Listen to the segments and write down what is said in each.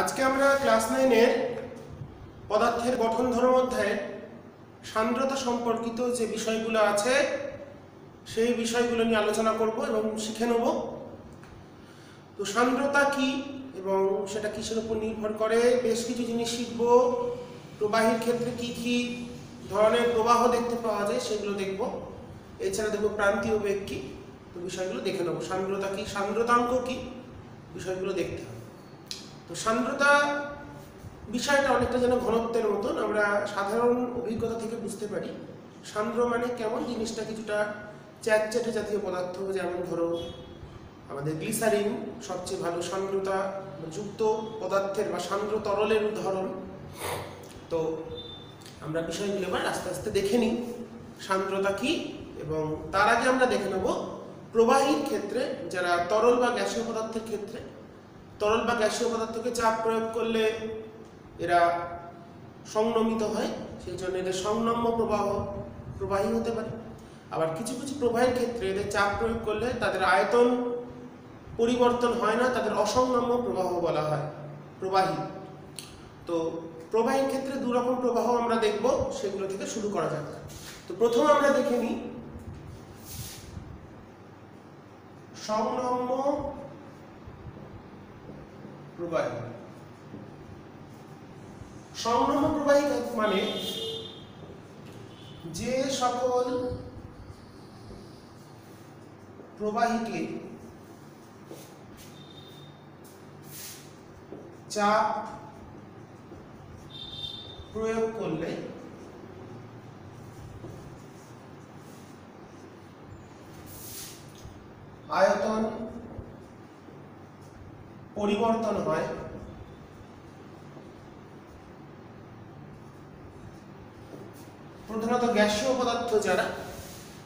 আজকে আমরা ক্লাস 9 এর পদার্থের গঠন ধর্ম অধ্যায়ে সান্দ্রতা সম্পর্কিত যে বিষয়গুলো আছে সেই বিষয়গুলো নিয়ে আলোচনা করব এবং শিখে নেব। তো সান্দ্রতা কি এবং সেটা কিসের উপর নির্ভর করে, বেশ কিছু জিনিস শিখব। প্রবাহীর ক্ষেত্রে কি কি ধরনের প্রবাহ দেখতে পাওয়া যায় সেগুলো দেখব। এছাড়া দেখব প্রান্তীয় বেগ কি, তো বিষয়গুলো দেখে নেব। সান্দ্রতা কি, সান্দ্রতাঙ্ক কি, বিষয়গুলো দেখতে হবে। তো সান্দ্রতা বিষয়টা অনেকটা যেন ঘনত্বের মতন, আমরা সাধারণ অভিজ্ঞতা থেকে বুঝতে পারি। সান্দ্র মানে কেমন, জিনিসটা কিছুটা চ্যাটচ্যাটে জাতীয় পদার্থ, যেমন ধরো আমাদের গ্লিসারিন সবচেয়ে ভালো সান্দ্রতা যুক্ত পদার্থের বা সান্দ্র তরলের উদাহরণ। তো আমরা বিষয়গুলো এবার আস্তে আস্তে দেখে নিই সান্দ্রতা কি, এবং তার আগে আমরা দেখে নেব প্রবাহীর ক্ষেত্রে, যারা তরল বা গ্যাসীয় পদার্থের ক্ষেত্রে, তরল বা গ্যাসীয় পদার্থকে চাপ প্রয়োগ করলে এরা সংনমিত হয়, সেই জন্য এদের সংনম্য প্রবাহী হতে পারে। আবার কিছু কিছু প্রবাহের ক্ষেত্রে এদের চাপ প্রয়োগ করলে তাদের আয়তন পরিবর্তন হয় না, তাদের অসংনম্য প্রবাহ বলা হয়, প্রবাহী। তো প্রবাহীর ক্ষেত্রে দু রকম প্রবাহ আমরা দেখব, সেগুলো থেকে শুরু করা যাক। তো প্রথম আমরা দেখে নিই সংনম্য প্রবাহী। সংনম্য প্রবাহী মানে যে সকল প্রবাহীকে চাপ প্রয়োগ করলে আয়তন পরিবর্তন হয়, প্রধানত গ্যাসীয় পদার্থ যারা,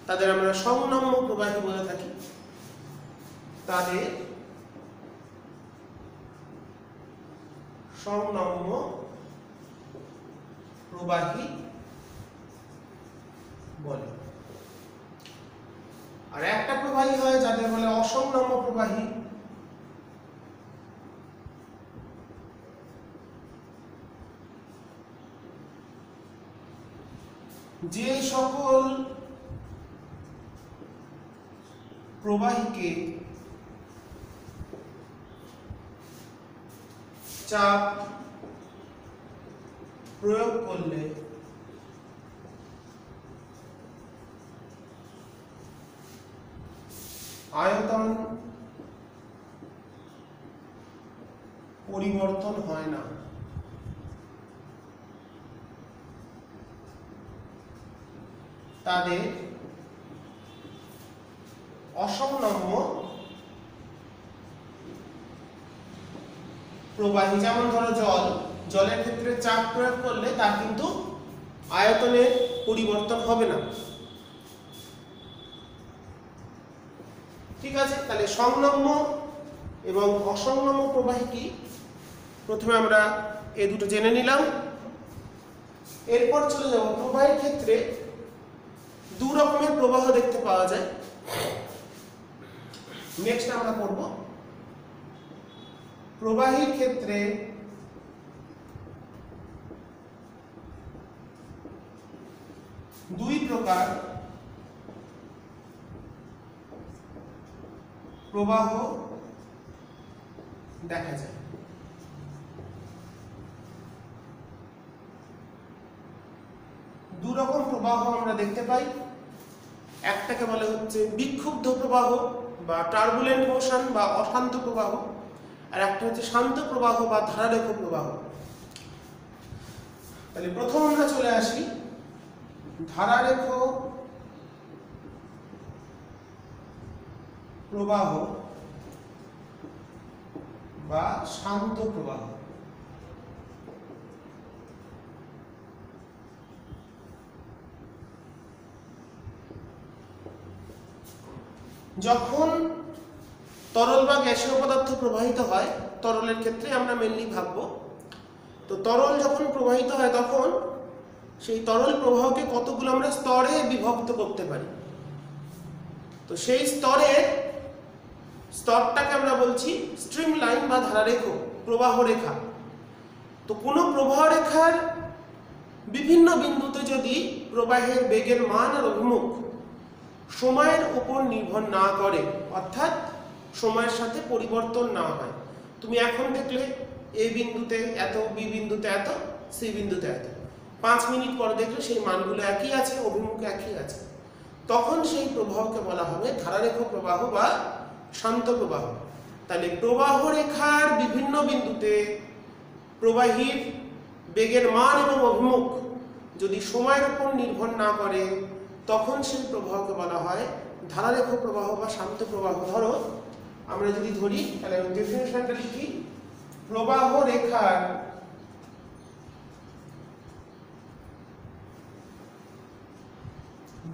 তাদের আমরা সংনম্য প্রবাহী বলে থাকি, তাদের সংনম্য প্রবাহী বলে। আর একটা প্রবাহী হয় যাদের বলে অসংনম্য প্রবাহী। যে সকল প্রবাহীকে চাপ প্রয়োগ করলে আয়তন পরিবর্তন হয় না, তাদের অসংনম্য প্রবাহী। যেমন ধরো জলের ক্ষেত্রে চাপ প্রয়োগ করলে তার কিন্তু আয়তনের পরিবর্তন হবে না। ঠিক আছে, তাহলে সংনম্য এবং অসংনম্য প্রবাহী কি, প্রথমে আমরা এই দুটো জেনে নিলাম। এরপর চলে যাব প্রবাহের ক্ষেত্রে দু রকমের প্রবাহ দেখতে পাওয়া যায়। নেক্সট আমরা পড়ব প্রবাহীর ক্ষেত্রে দুই প্রকার প্রবাহ দেখা যায়। দু রকম প্রবাহ আমরা দেখতে পাই। একটাকে বলে হচ্ছে বিক্ষুব্ধ প্রবাহ বা টার্বুলেন্ট মোশন বা অশান্ত প্রবাহ, আর একটা হচ্ছে শান্ত প্রবাহ বা ধারারেখ প্রবাহ। তাহলে প্রথম আমরা চলে আসি ধারারেখ প্রবাহ বা শান্ত প্রবাহ। যখন তরল বা গ্যাসীয় পদার্থ প্রবাহিত হয়, তরলের ক্ষেত্রে আমরা মেনলি ভাববো। তো তরল যখন প্রবাহিত হয় তখন সেই তরল প্রবাহকে কতগুলো আমরা স্তরে বিভক্ত করতে পারি। তো সেই স্তরটাকে আমরা বলছি স্ট্রিম লাইন বা ধারারেখ, প্রবাহ রেখা। তো কোনো প্রবাহ রেখার বিভিন্ন বিন্দুতে যদি প্রবাহের বেগের মান আর অভিমুখ সময়ের উপর নির্ভর না করে, অর্থাৎ সময়ের সাথে পরিবর্তন না হয়, তুমি এখন দেখলে এ বিন্দুতে এত, বি বিন্দুতে এত, সি বিন্দুতে এত, 5 মিনিট পরে দেখলে সেই মানগুলো একই আছে, অভিমুখ একই আছে, তখন সেই প্রবাহকে বলা হবে ধারারেখ প্রবাহ বা শান্ত প্রবাহ। তাহলে প্রবাহ রেখার বিভিন্ন বিন্দুতে প্রবাহীর বেগের মান এবং অভিমুখ যদি সময়ের উপর নির্ভর না করে, তখন সেই প্রবাহকে বলা হয় ধারারেখ প্রবাহ বা শান্ত প্রবাহ। ধরো আমরা যদি ধরি, তাহলে ডেফিনিশনটা লিখি, প্রবাহ রেখার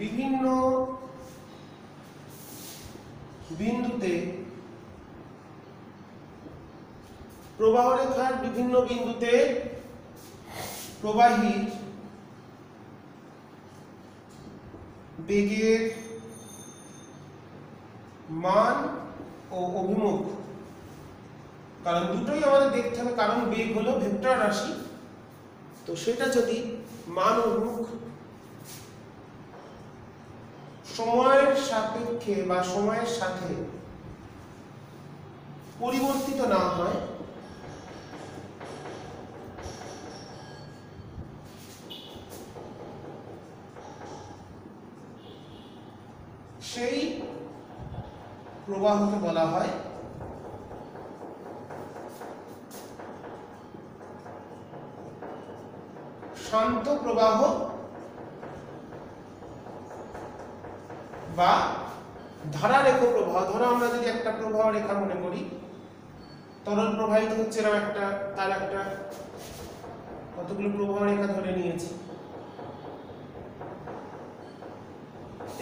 বিভিন্ন বিন্দুতে প্রবাহ রেখার বিভিন্ন বিন্দুতে প্রবাহীর বেগের মান ও অভিমুখ, কারণ দুটোই আমাদের দেখতে হবে, কারণ বেগ হলো ভেক্টর রাশি, তো সেটা যদি মান ও অভিমুখ সময়ের সাপেক্ষে বা সময়ের সাথে পরিবর্তিত না হয়, সেই প্রবাহকে বলা হয় শান্ত প্রবাহ বা ধারারেখ প্রবাহ। ধরো আমরা যদি একটা প্রবাহ রেখা মনে করি, তরল প্রবাহিত হচ্ছে এরকম একটা, তার একটা কতগুলো প্রবাহ রেখা ধরে নিয়েছি,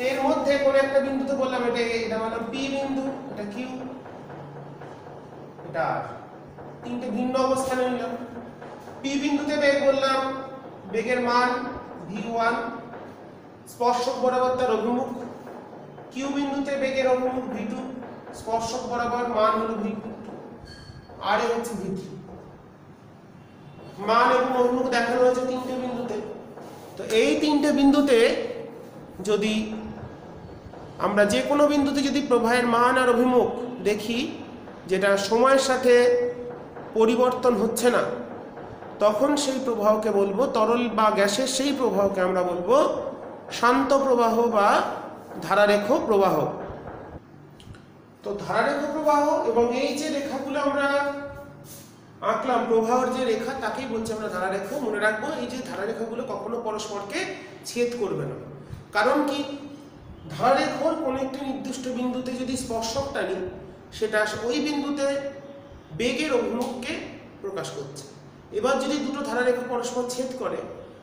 এর মধ্যে কোন একটা বিন্দুতে বললাম এটা হলো পি বিন্দু, এটা কিউ, এটা আর, তিনটে ভিন্ন অবস্থানে নিলাম। পি বিন্দুতে বেগ বললাম বেগের মান v1, স্পর্শক বরাবর তার অভিমুখ। কিউ বিন্দুতে বেগের অভিমুখ v2, স্পর্শক বরাবর মান হলো v2, আর এ হচ্ছে v3। মান এবং অভিমুখ দেখানো হয়েছে তিনটে বিন্দুতে। তো এই তিনটে বিন্দুতে যদি আমরা যে কোনো বিন্দুতে যদি প্রবাহের মান আর অভিমুখ দেখি যেটা সময়ের সাথে পরিবর্তন হচ্ছে না, তখন সেই প্রবাহকে বলবো, তরল বা গ্যাসের সেই প্রবাহকে আমরা বলবো শান্ত প্রবাহ বা ধারারেখ প্রবাহ। তো ধারারেখ প্রবাহ, এবং এই যে রেখাগুলো আমরা আঁকলাম, প্রবাহের যে রেখা, তাকেই বলছি আমরা ধারারেখ। মনে রাখবো এই যে ধারারেখাগুলো কখনো পরস্পরকে ছেদ করবে না। কারণ কি, ধারারেখার কোনো একটি নির্দিষ্ট বিন্দুতে যদি স্পর্শক টানি, সেটা ওই বিন্দুতে বেগের অভিমুখকে প্রকাশ করছে। এবার যদি দুটো ধারারেখা পরস্পর ছেদ করে,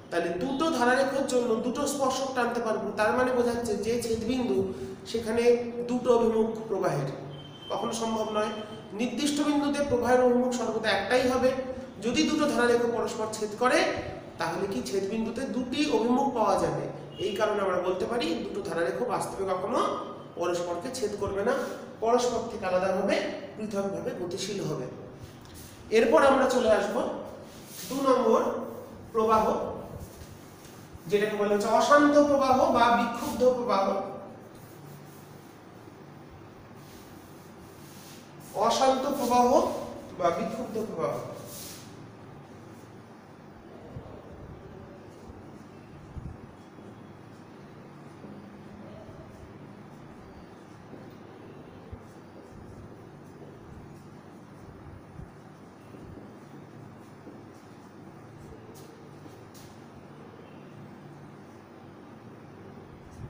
তাহলে দুটো ধারারেখার জন্য দুটো স্পর্শক টানতে পারবো, তার মানে বোঝাচ্ছে যে ছেদবিন্দু সেখানে দুটো অভিমুখ প্রবাহের, কখনো সম্ভব নয়। নির্দিষ্ট বিন্দুতে প্রবাহের অভিমুখ সর্বদা একটাই হবে। যদি দুটো ধারারেখা পরস্পর ছেদ করে, তাহলে কি ছেদবিন্দুতে দুটি অভিমুখ পাওয়া যাবে। এই কারণে আমরা বলতে পারি দুটো ধারারেখা বাস্তবে কখনো পরস্পরকে ছেদ করবে না, পরস্পর থেকে আলাদাভাবে পৃথকভাবে গতিশীল হবে। এরপর আমরা চলে আসব 2 নম্বর প্রবাহ, যেটাকে বলা হচ্ছে অশান্ত প্রবাহ বা বিক্ষুব্ধ প্রবাহ। অশান্ত প্রবাহ বা বিক্ষুব্ধ প্রবাহ।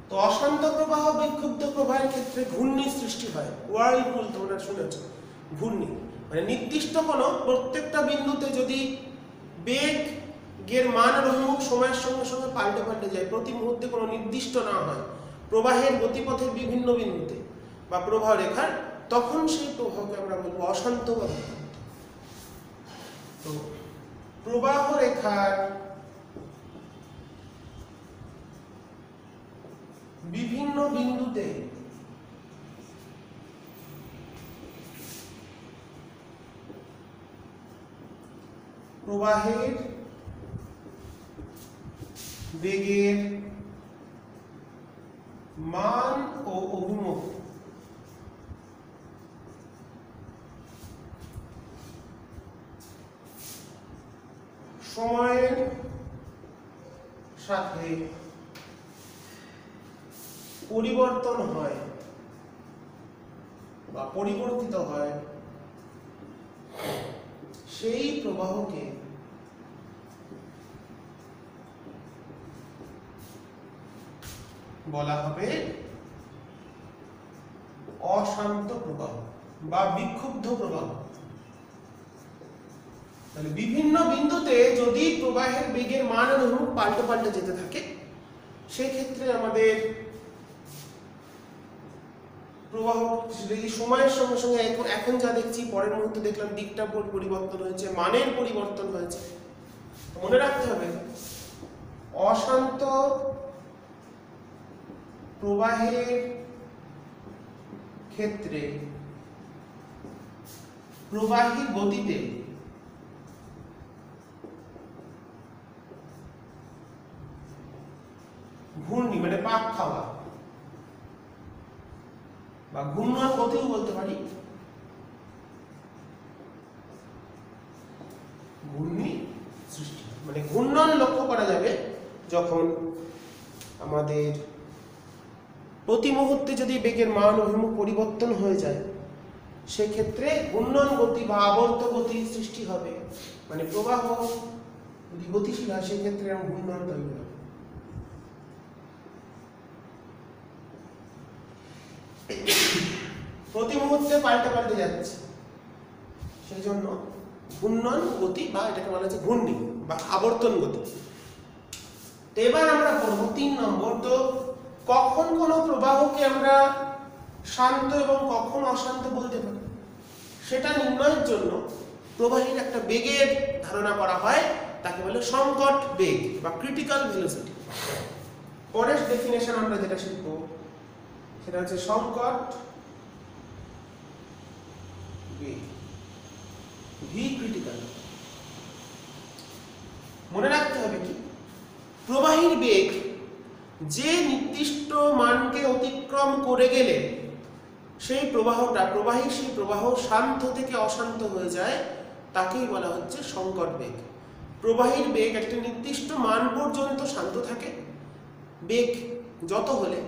তো অশান্ত প্রবাহ বিক্ষুব্ধ প্রবাহের ক্ষেত্রে ঘূর্ণির সৃষ্টি হয়। ওয়ার্লপুল তোমরা শুনেছ, ঘূর্ণি মানে নির্দিষ্ট কোনো প্রত্যেকটা বিন্দুতে যদি বেগের মান আর অভিমুখ সময়ের সঙ্গে সঙ্গে পাল্টে পাল্টে যায়, প্রতি মুহূর্তে কোনো নির্দিষ্ট না হয় প্রবাহের গতিপথের বিভিন্ন বিন্দুতে বা প্রবাহ রেখার, তখন সেই প্রবাহকে আমরা বলবো অশান্ত বা বিক্ষুব্ধ। তো প্রবাহ রেখার বিভিন্ন বিন্দুতে প্রবাহের বেগের মান ও অভিমুখ সময়ের সাথে পরিবর্তন হয় বা পরিবর্তিত হয় সেই প্রবাহকে বলা হবে অশান্ত প্রবাহ বা বিক্ষুব্ধ প্রবাহ। তাহলে বিভিন্ন বিন্দুতে যদি প্রবাহের বেগের মান অনুরূপ পাল্টে পাল্টে যেতে থাকে, সেই ক্ষেত্রে আমাদের প্রবাহ সময়ের সঙ্গে সঙ্গে এখন যা দেখছি, পরের মুহূর্তে দেখলাম দিকটা পরিবর্তন হয়েছে, মানের পরিবর্তন হয়েছে। মনে রাখতে হবে অশান্ত প্রবাহের ক্ষেত্রে প্রবাহী গতিতে ঘূর্ণি মানে পাক খাওয়া বা ঘূর্ণন গতিও বলতে পারি, ঘূর্ণি সৃষ্টি মানে ঘূর্ণন লক্ষ্য করা যাবে যখন আমাদের প্রতি মুহূর্তে যদি বেগের মান অভিমুখ পরিবর্তন হয়ে যায়, সেক্ষেত্রে ঘূর্ণন গতি বা আবর্ত গতি সৃষ্টি হবে। মানে প্রবাহ যদি গতিশীল হয় সেক্ষেত্রে ঘূর্ণন তৈরি হবে। প্রতি মুহূর্তে পাল্টে পাল্টে যাচ্ছে, সেই জন্য ঘূর্ণন গতি বা এটাকে বলা হচ্ছে ঘূর্ণি বা আবর্তন গতি। এবার আমরা পড়ব 3 নম্বর। তো কখন কোন প্রবাহকে আমরা শান্ত এবং কখন অশান্ত বলতে পারি, সেটা নির্ণয়ের জন্য প্রবাহীর একটা বেগের ধারণা করা হয়, তাকে বলে সংকট বেগ বা ক্রিটিক্যাল ভেলোসিটি। পরের ডেফিনেশন আমরা যেটা শিখব সেটা হচ্ছে সংকট বেগ, ভি ক্রিটিক্যাল। মনে রাখতে হবে কি, প্রবাহীর বেগ যে নির্দিষ্ট মানকে অতিক্রম করে গেলে সেই প্রবাহীর সেই প্রবাহ শান্ত থেকে অশান্ত হয়ে যায়, তাকেই বলা হচ্ছে সংকট বেগ। প্রবাহীর বেগ একটা নির্দিষ্ট মান পর্যন্ত শান্ত থাকে, বেগ যত হলে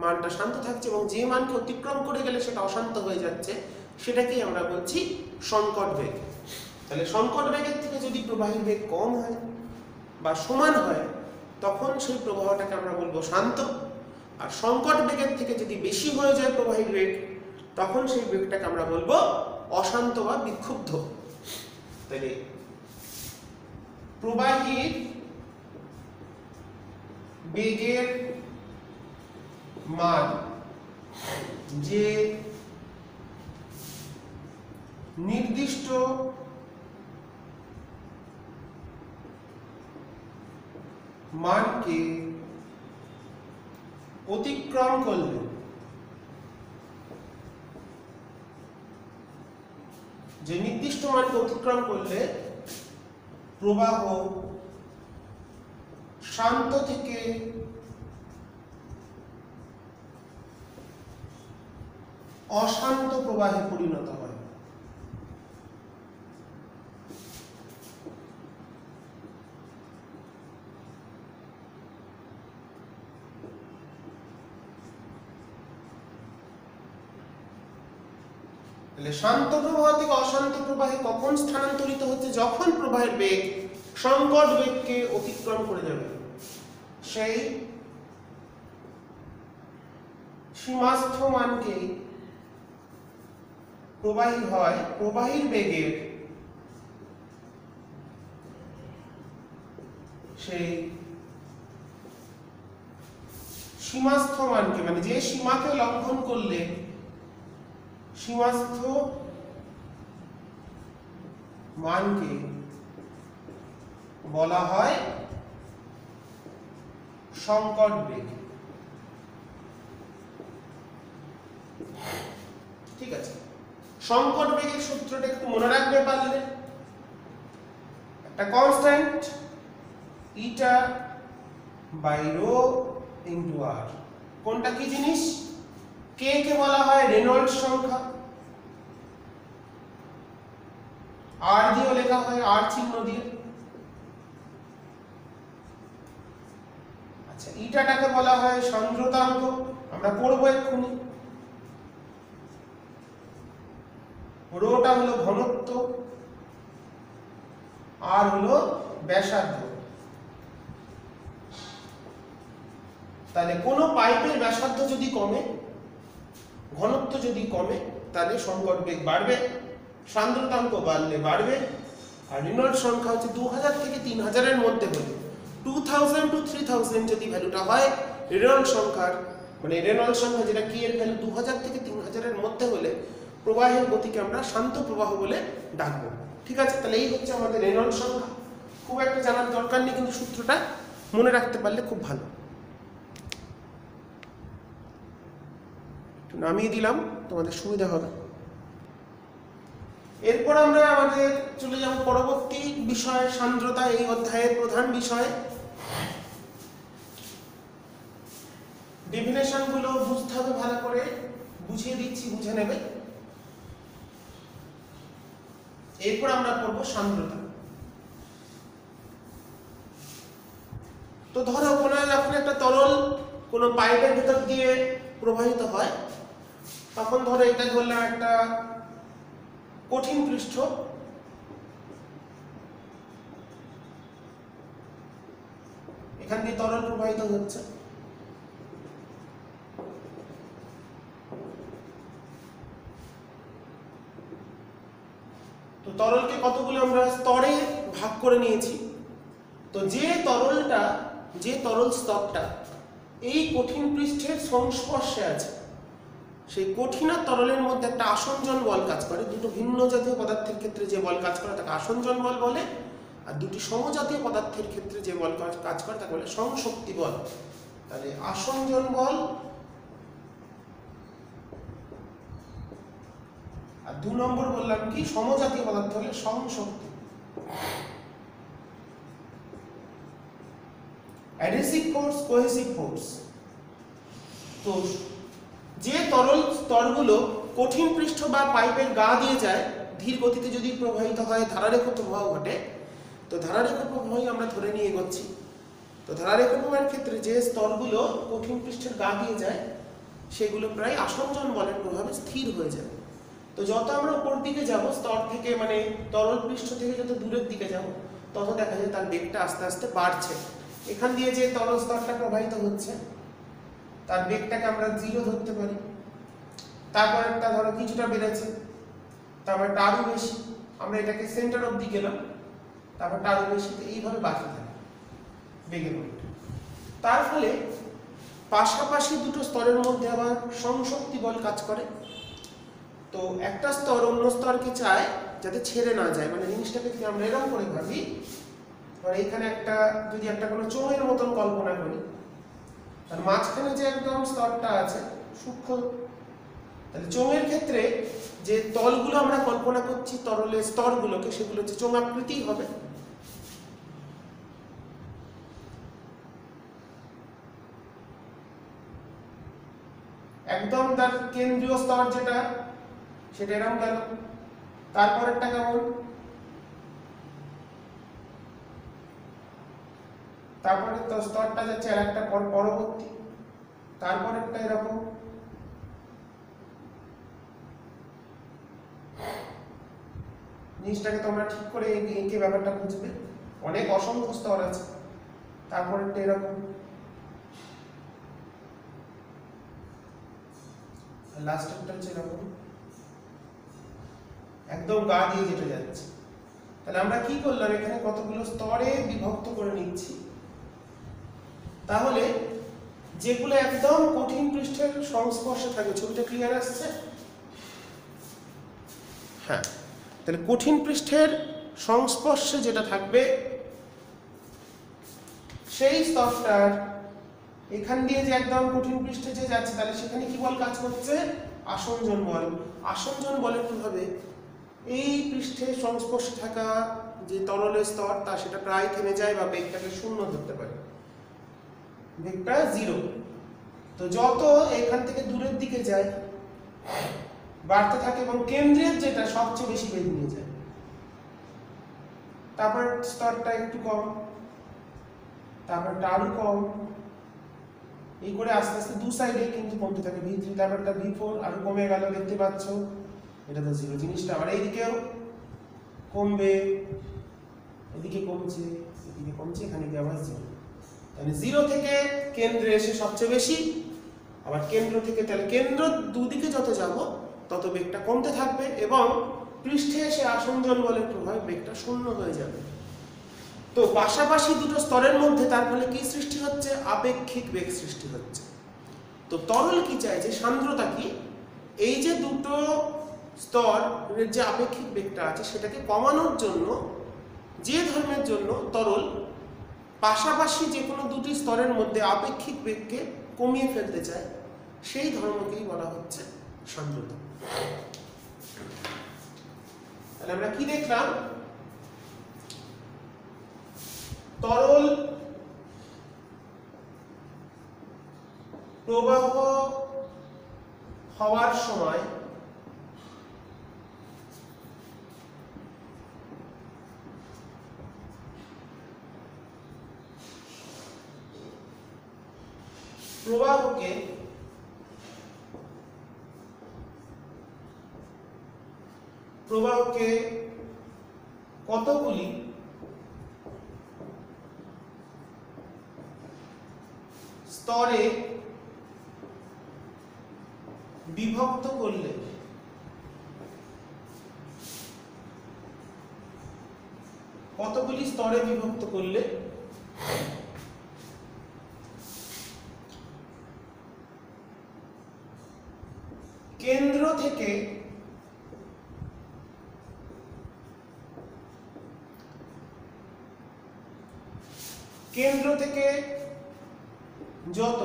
মানটা শান্ত থাকছে এবং যে মানকে অতিক্রম করে গেলে সেটা অশান্ত হয়ে যাচ্ছে, সেটাকেই আমরা বলছি সংকট বেগ। তাহলে সংকট বেগের থেকে যদি প্রবাহীর বেগ কম হয় বা সমান হয়, তখন সেই প্রবাহটাকে আমরা বলবো শান্ত। আর সংকট বেগের থেকে যদি বেশি হয়ে যায় প্রবাহীর বেগ, তখন সেই বেগটাকে আমরা বলবো অশান্ত বা বিক্ষুব্ধ। তাহলে প্রবাহীর বেগের মান যে নির্দিষ্ট মানকে অতিক্রম করলে প্রবাহ শান্ত থেকে অশান্ত প্রবাহে পরিণত হয়। শান্ত প্রবাহ থেকে অশান্ত প্রবাহে কখন স্থানান্তরিত হচ্ছে, যখন প্রবাহের বেগ সংকট বেগকে অতিক্রম করে যাবে, সেই সীমাস্থ মানকে প্রবাহীর বেগের সেই সীমাস্থ মানকে, মানে যে সীমাকে লঙ্ঘন করলে সীমাস্থ মানকে বলা হয় সংকট বেগ। ঠিক আছে, সংকট বেগের সূত্রটা একটু মনে রাখবে পারলে। একটা constant eta by rho into R. কোনটা কি জিনিস? কে কে বলা হয় রেনল্ডস সংখ্যা, আর দিয়ে লেখা হয়, আর চিহ্ন দিয়ে। আচ্ছা, ইটাটাকে বলা হয় সান্দ্রতাঙ্ক, আমরা পড়বো এক্ষুনি। রোটা হলো ঘনত্ব, আর হলো ব্যাসার্ধ। তাহলে কোন পাইপের ব্যাসার্ধ যদি কমে, ঘনত্ব যদি কমে, তাহলে সংকট বেগ বাড়বে, সান্দ্রতাঙ্ক বাড়লে বাড়বে। আর রেনল্ডস সংখ্যা হচ্ছে 2000 থেকে 3000 এর মধ্যে হলে, 2000 to 3000 যদি ভ্যালুটা হয় রেনল্ডস সংখ্যার, মানে রেনল্ডস সংখ্যা যেটা কি এর ভ্যালু 2000 থেকে 3000 এর মধ্যে হলে প্রবাহের গতিকে আমরা শান্ত প্রবাহ বলে ডাকবো। ঠিক আছে, তাহলে এই হচ্ছে আমাদের রেনল্ডস সংখ্যা। খুব একটা জানার দরকার নেই, কিন্তু সূত্রটা মনে রাখতে পারলে খুব ভালো। নামিয়ে দিলাম, তোমাদের সুবিধা হবে। এরপর আমরা আমাদের চলে যাব পরবর্তী বিষয়, সান্দ্রতা, এই অধ্যায়ের প্রধান বিষয়। ডেফিনেশন গুলো বুঝতে হবে ভালো করে, বুঝিয়ে দিচ্ছি, বুঝে নেবে। এরপর আমরা পড়ব সান্দ্রতা। তো ধরো যখন একটা তরল কোনো পাইপের ভিতর দিয়ে প্রবাহিত হয়, তখন ধরো এটা ধরলাম একটা কঠিন পৃষ্ঠ, এখান দিয়ে তরল প্রবাহিত হচ্ছে। তো তরলকে কতগুলো আমরা স্তরে ভাগ করে নিয়েছি। তো যে তরল স্তরটা এই কঠিন পৃষ্ঠের সংস্পর্শে আছে, সেই কঠিন আর তরলের মধ্যে একটা আসঞ্জন বল কাজ করে। দুটো ভিন্ন জাতীয় পদার্থের ক্ষেত্রে যে বল কাজ করে তাকে আসঞ্জন বল বলে, আর দুটি সমজাতীয় পদার্থের ক্ষেত্রে যে বল কাজ করে তাকে বলে সংশক্তি বল। তাহলে আসঞ্জন বল আর 2 নম্বর বললাম কি সমজাতীয় পদার্থ হলে সংশক্তি। Adhesive force, cohesive force. তো যে তরল স্তরগুলো কঠিন পৃষ্ঠ বা পাইপের গা দিয়ে যায়, ধীর গতিতে যদি প্রবাহিত হয়, ধারারেখ প্রবাহ ঘটে। তো ধারারেখ প্রবাহই আমরা ধরে নিয়ে এগোচ্ছি। তো ধারারেখ প্রবাহের ক্ষেত্রে যে স্তরগুলো কঠিন পৃষ্ঠের গা দিয়ে যায়, সেগুলো প্রায় আসঞ্জন বলের প্রভাবে স্থির হয়ে যায়। তো যত আমরা উপর দিকে যাব স্তর থেকে, মানে তরল পৃষ্ঠ থেকে যত দূরের দিকে যাব, তত দেখা যায় তার বেগটা আস্তে আস্তে বাড়ছে। এখান দিয়ে যে তরল স্তরটা প্রবাহিত হচ্ছে, তার বেগটাকে আমরা 0 ধরতে পারি। তারপর একটা ধরো কিছুটা বেড়েছে, তারপর আরো বেশি, আমরা এটাকে সেন্টার অবধি গেলাম, তারপর আরো বেশি, এইভাবে বাড়তে থাকে বেগের মধ্যে। তার ফলে পাশাপাশি দুটো স্তরের মধ্যে আবার সংশক্তি বল কাজ করে। তো একটা স্তর অন্য স্তরকে চায় যাতে ছেড়ে না যায়, মানে জিনিসটাকে যদি আমরা এরকম করে ভাবি, ধর এখানে যদি একটা কোনো চোঙের মতন কল্পনা করি, আর মাঝখানে যে একদম স্তরটা আছে সূক্ষ্ম, তাহলে চোঙের ক্ষেত্রে যে তলগুলো আমরা কল্পনা করছি তরলের স্তরগুলোকে, সেগুলো হচ্ছে চোঙাকৃতি হবে। একদম তার কেন্দ্রীয় স্তর যেটা, সেটা এরকম গেল। তারপরেরটা কেমন, তারপরে তো স্তরটা যাচ্ছে আর একটা পরবর্তী, তারপরেরটা এরকম। জিনিসটাকে তোমরা ঠিক করে এঁকে ব্যাপারটা বুঝবে, অনেক অসংখ্য স্তর আছে। তারপরেরটা এরকম, লাস্টেরটা হচ্ছে এরকম, একদম গা দিয়ে যেটা যাচ্ছে। তাহলে আমরা কি করলাম, এখানে কতগুলো স্তরে বিভক্ত করে নিচ্ছি। তাহলে যেগুলো একদম কঠিন পৃষ্ঠের সংস্পর্শে থাকে, ছবিটা ক্লিয়ার আসছে? হ্যাঁ, তাহলে কঠিন পৃষ্ঠের সংস্পর্শে যেটা থাকবে, সেই স্তরটার এখান দিয়ে যে একদম কঠিন পৃষ্ঠে যে যাচ্ছে, তাহলে সেখানে কি বল কাজ করছে? আসঞ্জন বল। আসঞ্জন বলের প্রভাবে এই পৃষ্ঠের সংস্পর্শে থাকা যে তরলের স্তর তা সেটা প্রায় থেমে যায় বা বেগটাকে শূন্য ধরতে পারে, বেগটা 0। তো যত এখান থেকে দূরের দিকে যায় বাড়তে থাকে এবং কেন্দ্রের যেটা সবচেয়ে বেশি বেগ নিয়ে যায়। তারপর স্তরটা একটু কম, তারপরটা আরো কম, এই করে আস্তে আস্তে দু সাইডে কিন্তু কমতে থাকে V3, তারপরটা V4 আরো কমে গেল, দেখতে পাচ্ছ এটা তো 0 জিনিসটা। আবার এইদিকেও কমবে, এদিকে কমছে, এদিকে কমছে, এখানে গিয়ে আবার 0। তাহলে 0 থেকে কেন্দ্রে এসে সবচেয়ে বেশি, আবার কেন্দ্র থেকে, তাহলে কেন্দ্র দুদিকে যত যাব তত বেগটা কমতে থাকবে এবং পৃষ্ঠে এসে আসঞ্জন বলের প্রভাবে বেগটা শূন্য হয়ে যাবে। তো পাশাপাশি দুটো স্তরের মধ্যে তার ফলে কি সৃষ্টি হচ্ছে? আপেক্ষিক বেগ সৃষ্টি হচ্ছে। তো তরল কি চাইছে, সান্দ্রতা কি, এই যে দুটো স্তরের যে আপেক্ষিক বেগটা আছে সেটাকে কমানোর জন্য, যে ধর্মের জন্য তরল পাশাপাশি যে কোনো দুটি স্তরের মধ্যে আপেক্ষিক বেগকে কমিয়ে ফেলতে চায়, সেই ধর্মকেই বলা হচ্ছে সান্দ্রতা। তাহলে আমরা কি দেখলাম? তরল প্রবাহ হওয়ার সময় প্রবাহকে কতগুলি স্তরে বিভক্ত করলে কেন্দ্র থেকে যত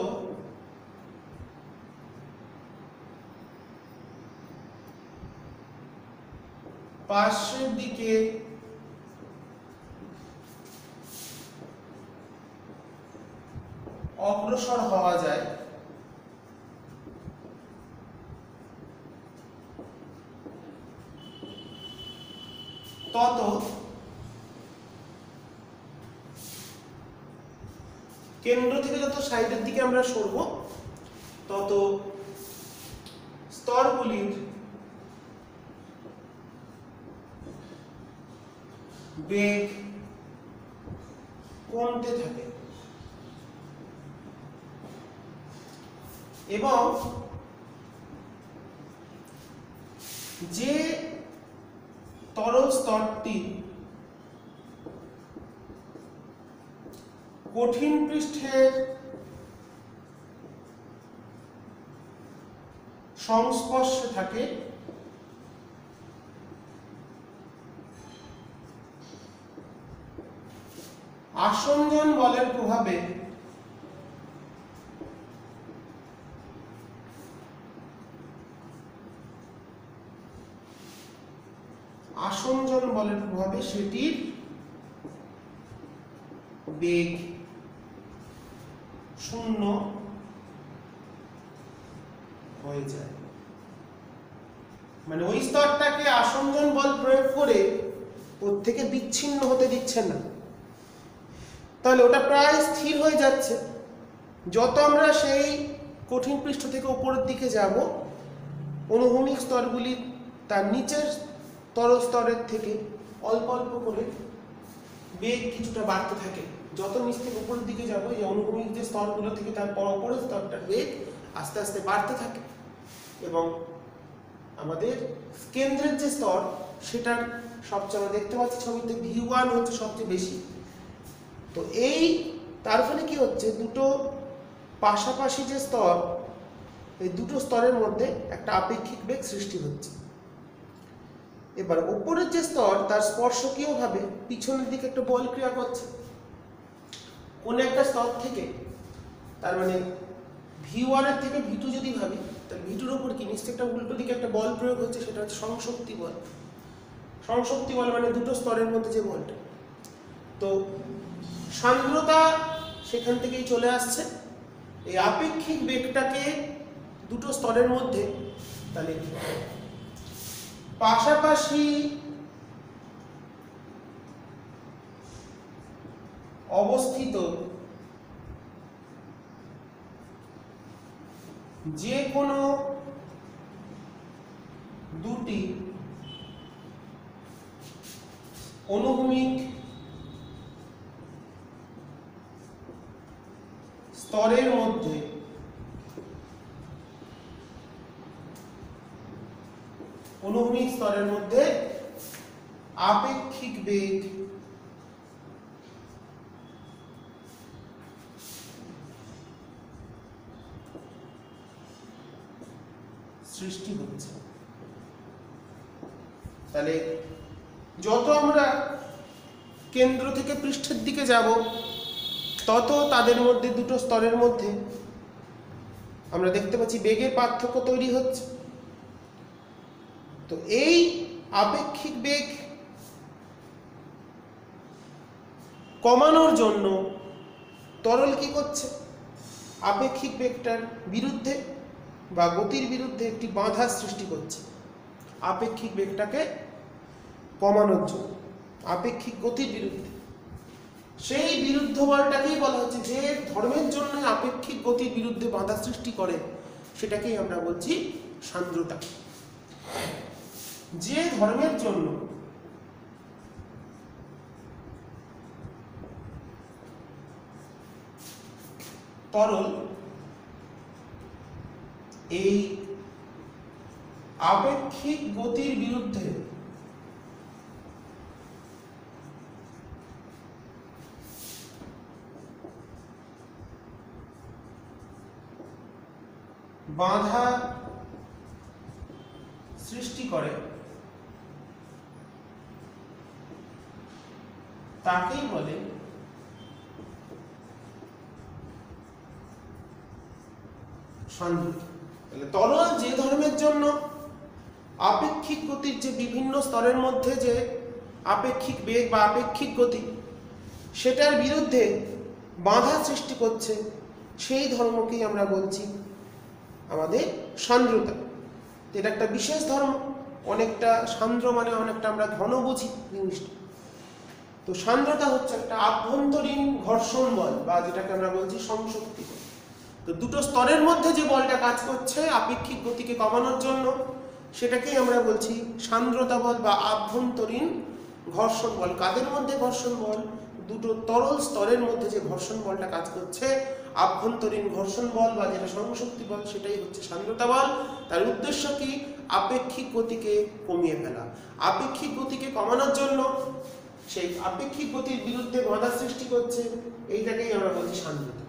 পাশের দিকে অগ্রসর হওয়া যায় তত কেন্দ্র থেকে যত সাইডের দিকে আমরা সরব তত স্তরগুলির বেগ কমতে থাকে এবং যে তরল স্তরটি কঠিন পৃষ্ঠের সংস্পর্শে থাকে আসঞ্জন বলের প্রভাবে সেটির বেগ শূন্য হয়ে যায়। মানে ওই স্তরটাকে আসঞ্জন বল প্রয়োগ করে ওর থেকে বিচ্ছিন্ন হতে দিচ্ছে না, তাহলে ওটা প্রায় স্থির হয়ে যাচ্ছে। যত আমরা সেই কঠিন পৃষ্ঠ থেকে উপরের দিকে যাব, অনুভূমিক স্তরগুলি তার নিচের তরল স্তরের থেকে অল্প অল্প করে বেগ কিছুটা বাড়তে থাকে। যত নিচ থেকে উপরের দিকে যাব, এই অনুভূমিক যে স্তরগুলো থেকে তার উপরের স্তরটার বেগ আস্তে আস্তে বাড়তে থাকে এবং আমাদের কেন্দ্রের যে স্তর সেটার সবচেয়ে, আমরা দেখতে পাচ্ছি ছবিতে V1 হচ্ছে সবচেয়ে বেশি। তো এই তার ফলে কি হচ্ছে, দুটো পাশাপাশি যে স্তর, এই দুটো স্তরের মধ্যে একটা আপেক্ষিক বেগ সৃষ্টি হচ্ছে। এবার উপরের যে স্তর তার স্পর্শকীয়ভাবে পিছনের দিকে একটা বল ক্রিয়া করছে কোন একটা স্তর থেকে। তার মানে V1 এর থেকে V2 যদি ভাবি, তাহলে V2 এর উপর কি নিশ্চয়ই একটা উল্টো দিকে একটা বল প্রয়োগ হচ্ছে, সেটা হচ্ছে সংশক্তি বল। সংশক্তি বল মানে দুটো স্তরের মধ্যে যে বলটা। তো সান্দ্রতা সেখান থেকেই চলে আসছে। এই আপেক্ষিক বেগটাকে দুটো স্তরের মধ্যে তাহলে পাশাপাশি অবস্থিত যে কোনো দুটি অনুভূমিক স্তরের মধ্যে আপেক্ষিক বেগ সৃষ্টি হচ্ছে। তাহলে যত আমরা কেন্দ্র থেকে পৃষ্ঠের দিকে যাব তত তাদের মধ্যে দুটো স্তরের মধ্যে আমরা দেখতে পাচ্ছি বেগের পার্থক্য তৈরি হচ্ছে। তো এই আপেক্ষিক বেগ কমানোর জন্য তরল কি করছে? আপেক্ষিক বেগটার বিরুদ্ধে বা গতির বিরুদ্ধে একটি বাধা সৃষ্টি করছে আপেক্ষিক বেগটাকে কমানোর জন্য, আপেক্ষিক গতির বিরুদ্ধে। সেই বিরুদ্ধ বলটাকেই বলা হচ্ছে যে ধর্মের জন্য আপেক্ষিক গতির বিরুদ্ধে বাধা সৃষ্টি করে, সেটাকেই আমরা বলছি সান্দ্রতা। যে ধর্মের জন্য তরল এই আপেক্ষিক গতির বিরুদ্ধে বাধা সৃষ্টি করে তাকেই বলে সান্দ্রতা। তাহলে তরল যে ধর্মের জন্য আপেক্ষিক গতির যে বিভিন্ন স্তরের মধ্যে যে আপেক্ষিক বেগ বা আপেক্ষিক গতি সেটার বিরুদ্ধে বাধা সৃষ্টি করছে, সেই ধর্মকেই আমরা বলছি আমাদের সান্দ্রতা। এটা একটা বিশেষ ধর্ম, অনেকটা সান্দ্র মানে অনেকটা আমরা ঘন বুঝি জিনিসটা। তো সান্দ্রতা হচ্ছে একটা আভ্যন্তরীণ ঘর্ষণ বল বা যেটাকে আমরা বলছি সংশক্তি। তো দুটো স্তরের মধ্যে যে বলটা কাজ করছে আপেক্ষিক গতিকে কমানোর জন্য, সেটাকেই আমরা বলছি সান্দ্রতা বল বা আভ্যন্তরীণ ঘর্ষণ বল। কাদের মধ্যে ঘর্ষণ বল? দুটো তরল স্তরের মধ্যে যে ঘর্ষণ বলটা কাজ করছে, আভ্যন্তরীণ ঘর্ষণ বল বা যেটা সংশক্তি বল, সেটাই হচ্ছে সান্দ্রতা বল। তার উদ্দেশ্য কি? আপেক্ষিক গতিকে কমিয়ে ফেলা। আপেক্ষিক গতিকে কমানোর জন্য সেই আপেক্ষিক গতির বিরুদ্ধে বাধা সৃষ্টি করছে, এইটাকেই আমরা বলছি সান্দ্রতা।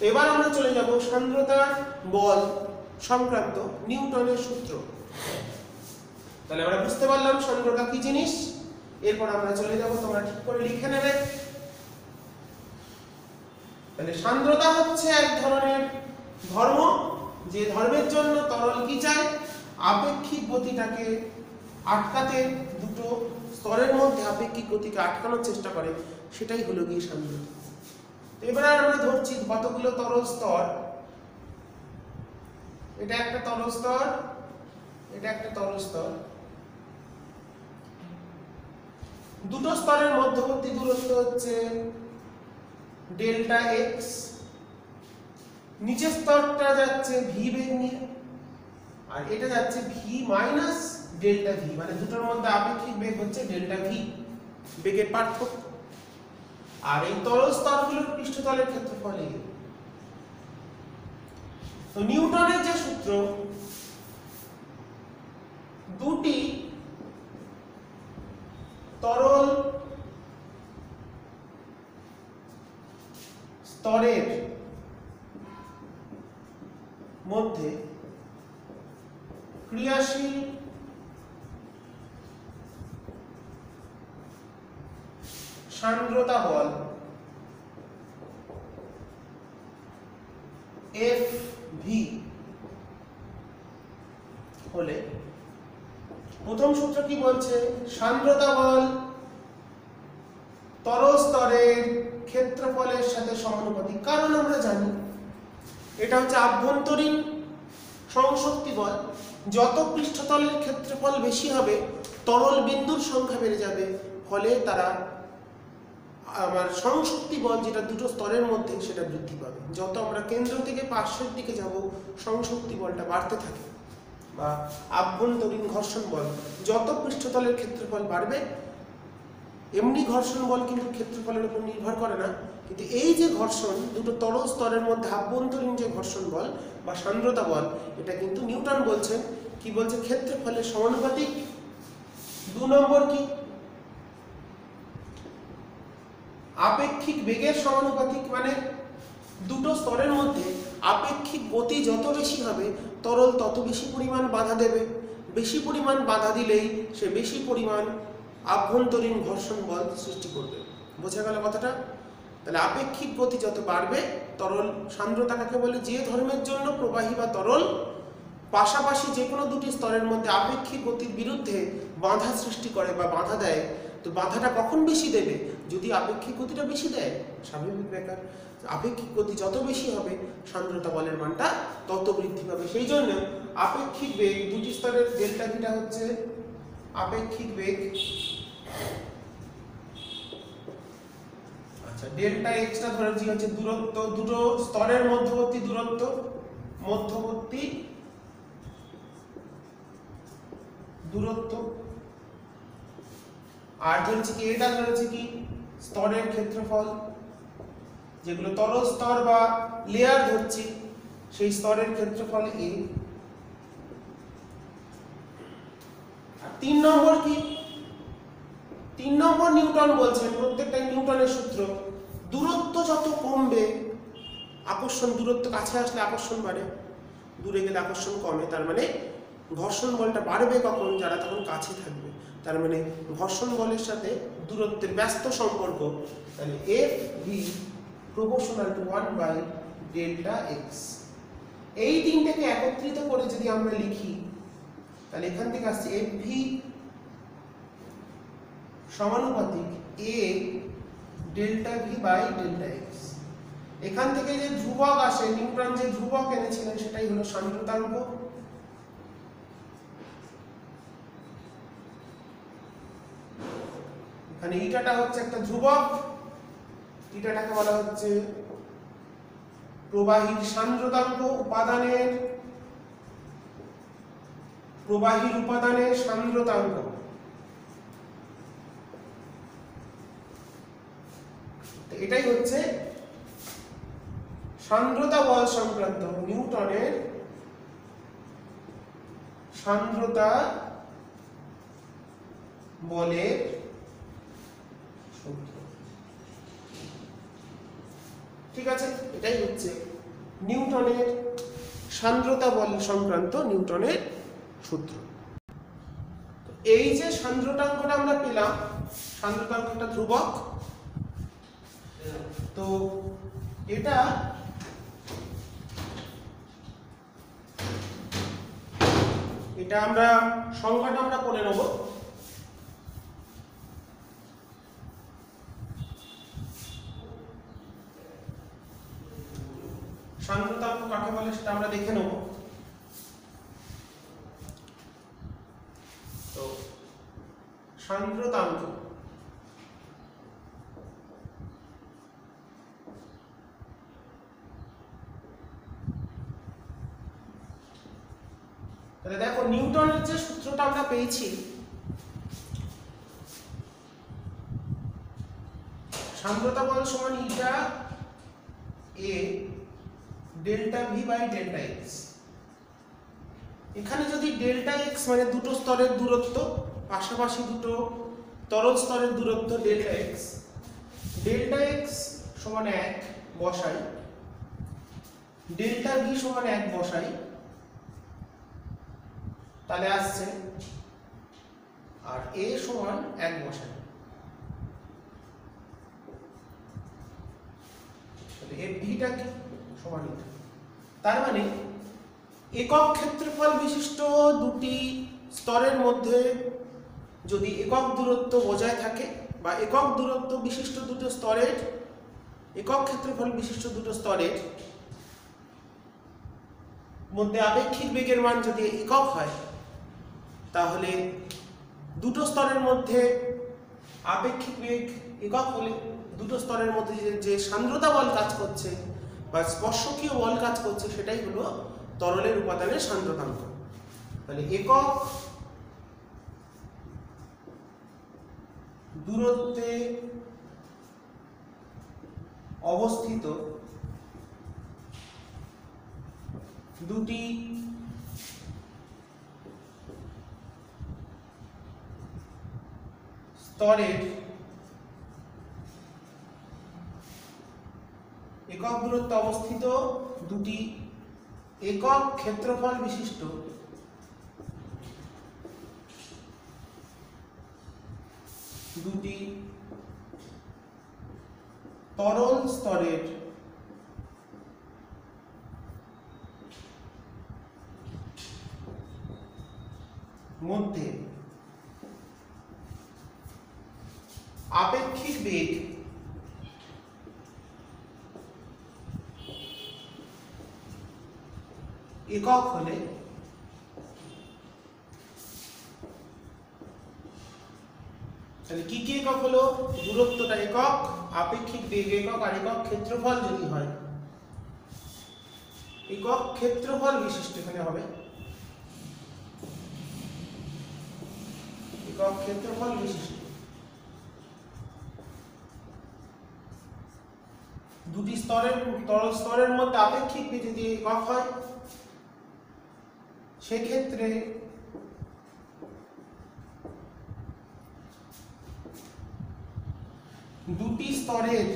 এবার আমরা চলে যাব সান্দ্রতার বল সংক্রান্ত নিউটনের সূত্র। তাহলে আমরা বুঝতে পারলাম সান্দ্রতা কি জিনিস। এরপর আমরা চলে যাব, তোমরা ঠিক করে লিখে নেবে। তাহলে সান্দ্রতা হচ্ছে এক ধরনের ধর্ম, যে ধর্মের জন্য তরল কি চায়? আপেক্ষিক গতিটাকে আটকাতে, দুটো স্তরের মধ্যে আপেক্ষিক গতিকে আটকানোর চেষ্টা করে, সেটাই হলো গিয়ে সান্দ্রতা। এবার আমরা ধরছি কতগুলো তরল স্তর। এটা একটা তরল স্তর, এটা একটা তরল স্তর। দুটো স্তরের মধ্যবর্তী দূরত্ব হচ্ছে ডেল্টা এক্স। নিচের স্তরটা যাচ্ছে ভি বেগ নিয়ে, আর এটা যাচ্ছে ভি মাইনাস ডেল্টা ভি, মানে দুটোর মধ্যে আপেক্ষিক বেগ হচ্ছে ডেল্টা ভি, বেগের পার্থক্য। আর এই তরল স্তরগুলোর পৃষ্ঠতলের ক্ষেত্রফল এই। তো নিউটনের যে সূত্র, দুটি তরল স্তরের মধ্যে ক্রিয়াশীল সান্দ্রতা বল এফ ভি হলে প্রথম সূত্র কি বলছে, সান্দ্রতা বল তরল স্তরের ক্ষেত্রফলের সাথে সমানুপাতিক। কারণ আমরা জানি এটা হচ্ছে আভ্যন্তরীণ সংশক্তি বল, যত পৃষ্ঠতলের ক্ষেত্রফল বেশি হবে তরল বিন্দুর সংখ্যা বেড়ে যাবে, ফলে তারা আমার সংশক্তি বল যেটা দুটো স্তরের মধ্যে সেটা বৃদ্ধি পাবে। যত আমরা কেন্দ্র থেকে পার্শ্বের দিকে যাব সংশক্তি বলটা বাড়তে থাকে, বা আভ্যন্তরীণ ঘর্ষণ বল যত পৃষ্ঠতলের ক্ষেত্রফল বাড়বে, এমনি ঘর্ষণ বল কিন্তু ক্ষেত্রফলের উপর নির্ভর করে না, কিন্তু এই যে ঘর্ষণ দুটো তরল স্তরের মধ্যে আভ্যন্তরীণ যে ঘর্ষণ বল বা সান্দ্রতা বল, এটা কিন্তু নিউটন বলছেন কি বলছে, ক্ষেত্রফলের সমানুপাতিক। 2 নম্বর কি, আপেক্ষিক বেগের সমানুপাতিক, মানে দুটো স্তরের মধ্যে আপেক্ষিক গতি যত বেশি হবে তরল তত বেশি পরিমাণ বাধা দেবে, বেশি পরিমাণ বাধা দিলেই সে বেশি পরিমাণ আভ্যন্তরীণ ঘর্ষণ বল সৃষ্টি করবে। বোঝা গেল কথাটা? তাহলে আপেক্ষিক গতি যত বাড়বে, তরল সান্দ্রতা কাকে বলে, যে ধর্মের জন্য প্রবাহী বা তরল পাশাপাশি যে কোনো দুটি স্তরের মধ্যে আপেক্ষিক গতির বিরুদ্ধে বাধা সৃষ্টি করে বা বাধা দেয়, তো বাধাটা কখন বেশি দেবে, যদি আপেক্ষিক গতিটা বেশি দেয়, স্বাভাবিক ব্যাপার। আপেক্ষিক গতি যত বেশি হবে সান্দ্রতা বলের মানটা তত বৃদ্ধি পাবে। সেই জন্য আপেক্ষিক বেগ দুটি স্তরের ডেল্টা ভিটা হচ্ছে আপেক্ষিক বেগ, আচ্ছা ডেল্টা এক্সটা ধরেছি হচ্ছে দূরত্ব, দুটো স্তরের মধ্যবর্তী দূরত্ব, আর ধরেছি কি, এটা ধরেছি কি স্তরের ক্ষেত্রফল, যেগুলো তরল স্তর বা লেয়ার ধরছি সেই স্তরের ক্ষেত্রফল এ। আর 3 নম্বর কি, 3 নম্বর নিউটন বলছেন, প্রত্যেকটাই নিউটনের সূত্র, দূরত্ব যত কমবে আকর্ষণ, দূরত্ব কাছে আসলে আকর্ষণ বাড়ে, দূরে গেলে আকর্ষণ কমে, তার মানে ঘর্ষণ বলটা বাড়বে কখন, যারা তখন কাছে থাকবে, তার মানে ঘর্ষণ বলের সাথে দূরত্বের ব্যস্ত সম্পর্ক, তাহলে F V proportional to 1/Δx। এই তিনটাকে একত্রিত করে যদি আমরা লিখি তাহলে এখান থেকে আসছে এফ ভি সমানুপাতিক A delta V by delta X. এখান থেকে যে ধ্রুবক আসে, নিউটন যে ধ্রুবক এনেছিলেন সেটাই হলো সান্দ্রতাঙ্ক। এখানে ইটাটা হচ্ছে একটা ধ্রুবক, ইটাটাকে বলা হচ্ছে প্রবাহীর সান্দ্রতাঙ্ক, প্রবাহীর উপাদানের সান্দ্রতাঙ্ক। এটাই হচ্ছে সান্দ্রতা বল সংক্রান্ত নিউটনের সান্দ্রতা বলের সূত্র। ঠিক আছে, এটাই হচ্ছে নিউটনের সান্দ্রতা বল সংক্রান্ত নিউটনের সূত্র। এই যে সান্দ্রতাঙ্কটা আমরা পেলাম, সান্দ্রতাঙ্কটা ধ্রুবক, তো এটা আমরা সংজ্ঞাটা আমরা করে নেব। সান্দ্রতাঙ্ক কাকে বলে সেটা আমরা দেখে নেব। তো সান্দ্রতাঙ্ক তাহলে দেখো নিউটনের যে সূত্রটা আমরা পেয়েছি, সান্দ্রতা বল সমান eta A delta V by delta X. এখানে যদি ডেল্টা এক্স মানে দুটো স্তরের দূরত্ব, পাশাপাশি দুটো তরল স্তরের দূরত্ব ডেল্টা এক্স সমান 1 বসাই, ডেল্টা ভি সমান 1 বসাই, তাহলে আসছে আর এ সমান 1 বসাই, তাহলে এফ ভিটা কি সমান এটা। তার মানে একক ক্ষেত্রফল বিশিষ্ট দুটি স্তরের মধ্যে যদি একক দূরত্ব বজায় থাকে বা একক দূরত্ব বিশিষ্ট দুটো স্তরের একক ক্ষেত্রফল বিশিষ্ট দুটো স্তরের মধ্যে আপেক্ষিক বেগের মান যদি একক হয়, তাহলে দুটো স্তরের মধ্যে আপেক্ষিক বেগ একক হলে দুটো স্তরের মধ্যে যে সান্দ্রতা বল কাজ করছে বা স্পর্শকীয় বল কাজ করছে সেটাই হলো তরলের উপাদানের সান্দ্রতাঙ্ক। তাহলে একক দূরত্বে অবস্থিত দুটি স্তরের একক দূরত্বে অবস্থিত দুটি একক ক্ষেত্রফল বিশিষ্ট দুটি তরল স্তরের মধ্যে আপেক্ষিক বেগ একক হলে তাহলে কি কি একক হলো? দূরত্বটা একক, আপেক্ষিক বেগ একক, আর একক ক্ষেত্রফল যদি হয় একক ক্ষেত্রফল বিশিষ্ট এখানে হবে একক ক্ষেত্রফল বিশিষ্ট দুটি স্তরের তরল স্তরের মধ্যে আপেক্ষিক বেগ যদি একক হয়, সেক্ষেত্রে দুটি স্তরের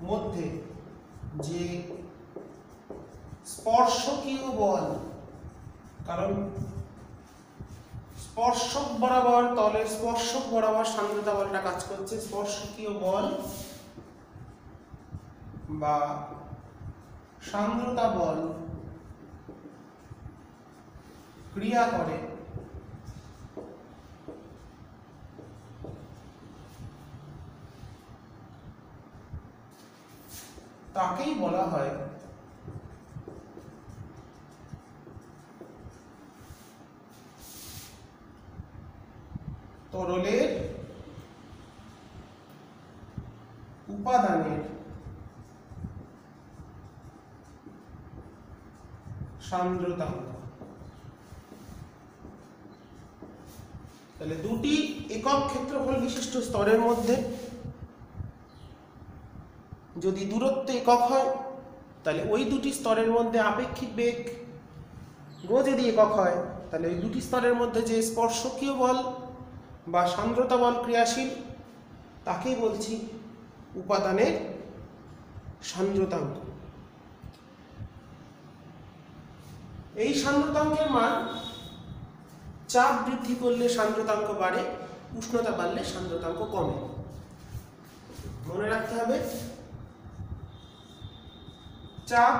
মধ্যে যে স্পর্শকীয় বল, কারণ স্পর্শক বরাবর তলের স্পর্শক বরাবর সান্দ্রতা বলটা কাজ করছে, স্পর্শকীয় বল বা সান্দ্রতা বল ক্রিয়া করে তাকেই বলা হয় তরলের উপাদানের সান্দ্রতাঙ্ক। তাহলে দুটি একক ক্ষেত্রফল বিশিষ্ট স্তরের মধ্যে যদি দূরত্ব একক হয়, তাহলে ওই দুটি স্তরের মধ্যে আপেক্ষিক বেগ রো যদি একক হয়, তাহলে ওই দুটি স্তরের মধ্যে যে স্পর্শকীয় বল বা সান্দ্রতা বল ক্রিয়াশীল তাকেই বলছি উপাদানের সান্দ্রতাঙ্ক। এই সান্দ্রতাঙ্কের মান চাপ বৃদ্ধি করলে সান্দ্রতাঙ্ক বাড়ে, উষ্ণতা বাড়লে সান্দ্রতাঙ্ক কমে। মনে রাখতে হবে চাপ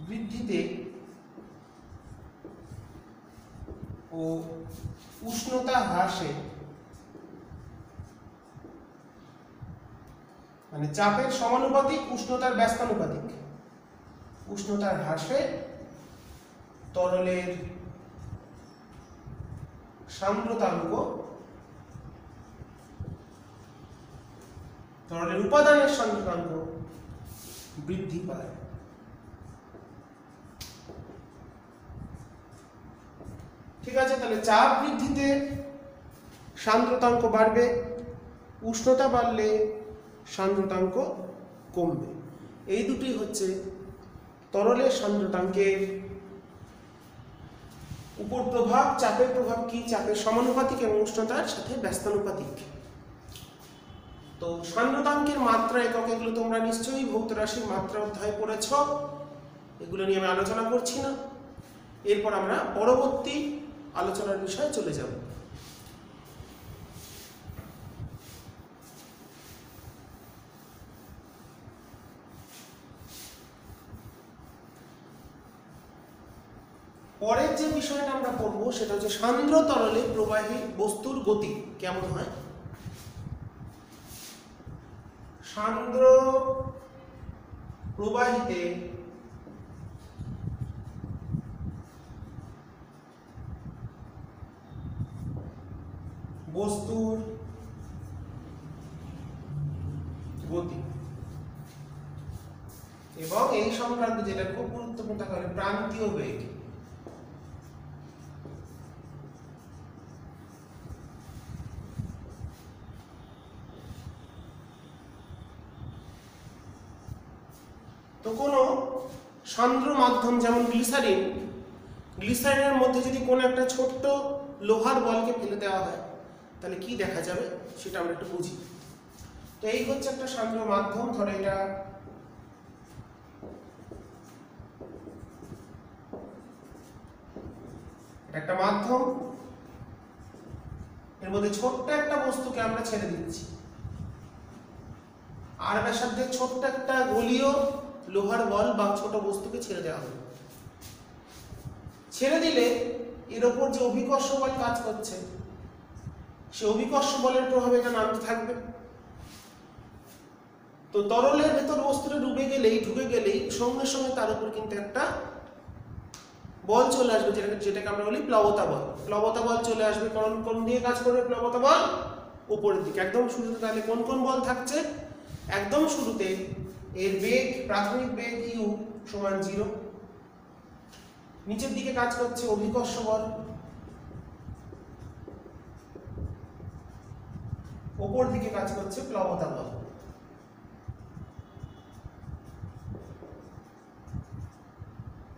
বৃদ্ধিতে ও উষ্ণতা হ্রাসে, মানে চাপের সমানুপাতিক উষ্ণতার ব্যস্তানুপাতিক, উষ্ণতার হ্রাসে তরলের সান্দ্রতাঙ্ক, তরলের উপাদানের সান্দ্রতাঙ্ক বৃদ্ধি পায়। ঠিক আছে, তাহলে চাপ বৃদ্ধিতে সান্দ্রতাঙ্ক বাড়বে, উষ্ণতা বাড়লে সান্দ্রতাঙ্ক কমবে। এই দুটি হচ্ছে তরলের সান্দ্রতাঙ্কের উপর প্রভাব। চাপের প্রভাব কি? চাপের সমানুপাতিক এবং উষ্ণতার সাথে ব্যস্তানুপাতিক। তো সান্দ্রতাঙ্কের মাত্রা একক, এগুলো তোমরা নিশ্চয়ই ভৌত রাশির মাত্রা অধ্যায়ে পড়েছ, এগুলো নিয়ে আমি আলোচনা করছি না। এরপর আমরা পরবর্তী আলোচনার বিষয়ে চলে যাব। পরের যে বিষয়টা আমরা পড়ব সেটা হচ্ছে সান্দ্র তরলে প্রবাহী বস্তুর গতি কেমন হয়। সান্দ্র প্রবাহিতে বস্তুর গতি এবং এই সংক্রান্ত যেটা খুব গুরুত্বপূর্ণ তাহলে প্রান্তীয় বেগ। তো কোনো সান্দ্র মাধ্যম যেমন গ্লিসারিনের মধ্যে যদি কোনো একটা ছোট্ট লোহার বলকে ফেলে দেওয়া হয় তাহলে কি দেখা যাবে সেটা আমরা একটু বুঝি। তো এই হচ্ছে একটা সান্দ্র মাধ্যম, ধরো এটা একটা মাধ্যম, এর মধ্যে ছোট্ট একটা বস্তুকে আমরা ছেড়ে দিচ্ছি, আর ব্যাসার্ধের ছোট্ট একটা গোলীয় লোহার বল বা ছোট বস্তুকে ছেড়ে দেওয়া হবে। ছেড়ে দিলে এর ওপর যে অভিকর্ষ বল কাজ করছে সে অভিকর্ষ বলের প্রভাবে এটা নামতে থাকবে। তো তরলের ভেতর বস্তুটা ঢুকে গেলেই সঙ্গে সঙ্গে তার উপর কিন্তু একটা বল চলে আসবে, যেটাকে আমরা বলি প্লবতা বল। প্লবতা বল চলে আসবে, কোন দিয়ে কাজ করবে প্লবতা বল? উপরের দিকে। একদম শুরুতে তাহলে কোন কোন বল থাকছে? একদম শুরুতে এর বেগ, প্রাথমিক বেগ u সমান 0, নিচের দিকে কাজ করছে অভিকর্ষ বল, উপর দিকে কাজ করছে প্লবতা বল।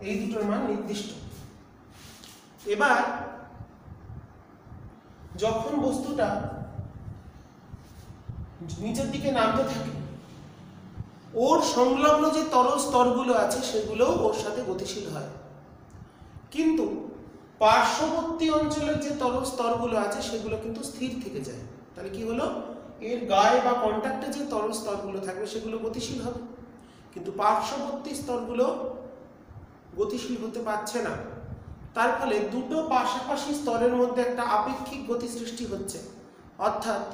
এই দুটোর মান নির্দিষ্ট। এবার যখন বস্তুটা নিচের দিকে নামতে থাকে ওর সংলগ্ন যে তরল স্তরগুলো আছে সেগুলোও ওর সাথে গতিশীল হয়, কিন্তু পার্শ্ববর্তী অঞ্চলের যে তরল স্তরগুলো আছে সেগুলো কিন্তু স্থির থেকে যায়। তাহলে কি হলো, এর গায়ে বা কন্ট্যাক্টে যে তরল স্তরগুলো থাকবে সেগুলো গতিশীল হবে, কিন্তু পার্শ্ববর্তী স্তরগুলো গতিশীল হতে পারছে না। তার ফলে দুটো পাশাপাশি স্তরের মধ্যে একটা আপেক্ষিক গতি সৃষ্টি হচ্ছে, অর্থাৎ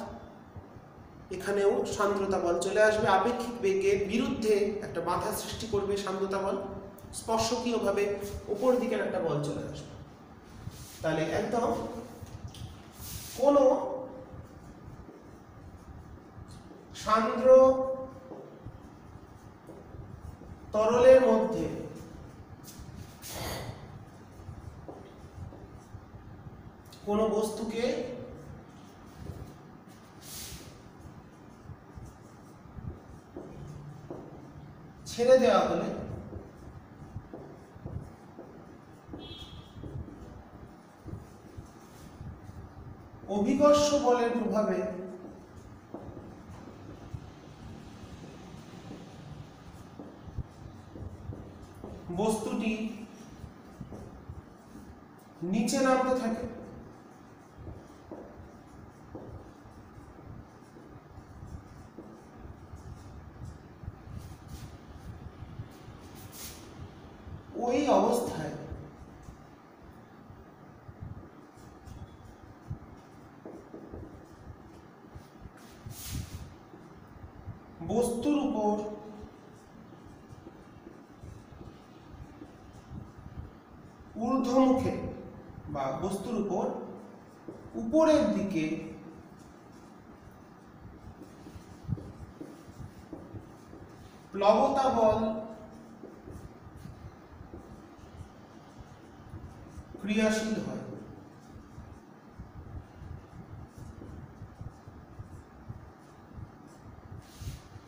এখানেও সান্দ্রতা বল চলে আসবে। আপেক্ষিক বেগের বিরুদ্ধে একটা বাধা সৃষ্টি করবে সান্দ্রতা বল, স্পর্শকীয়ভাবে উপর দিকের একটা বল চলে আসবে। তাহলে একদম কোন সান্দ্র তরলের মধ্যে কোন বস্তুকে ছেড়ে দেওয়া হলে অভিকর্ষ বলের প্রভাবে বস্তুটি নিচে নামতে থাকে, ওই অবস্থায় বস্তুর উপর ঊর্ধ্বমুখে বা বস্তুর উপর উপরের দিকে প্লবতা বল ক্রিয়াশীল হয়।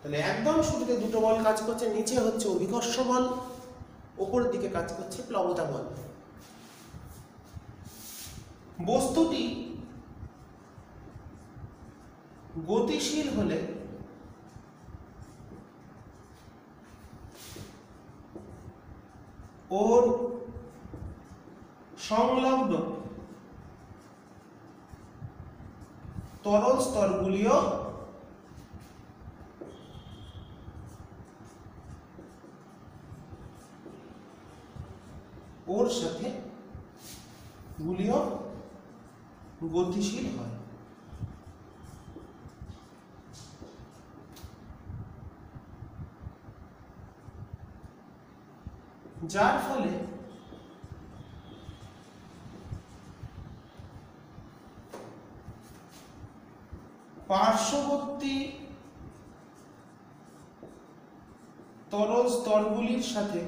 তাহলে একদম শুরুতে দুটো বল কাজ করছে, নিচে হচ্ছে অভিকর্ষ বল, উপরের দিকে কাজ করছে প্লবতা বল। বস্তুটি গতিশীল হলে ওর সংলগ্ন তরল স্তরগুলিও ওর সাথে গতিশীল হয়। যার ফলে পার্শ্ববর্তী তরল স্তরগুলির সাথে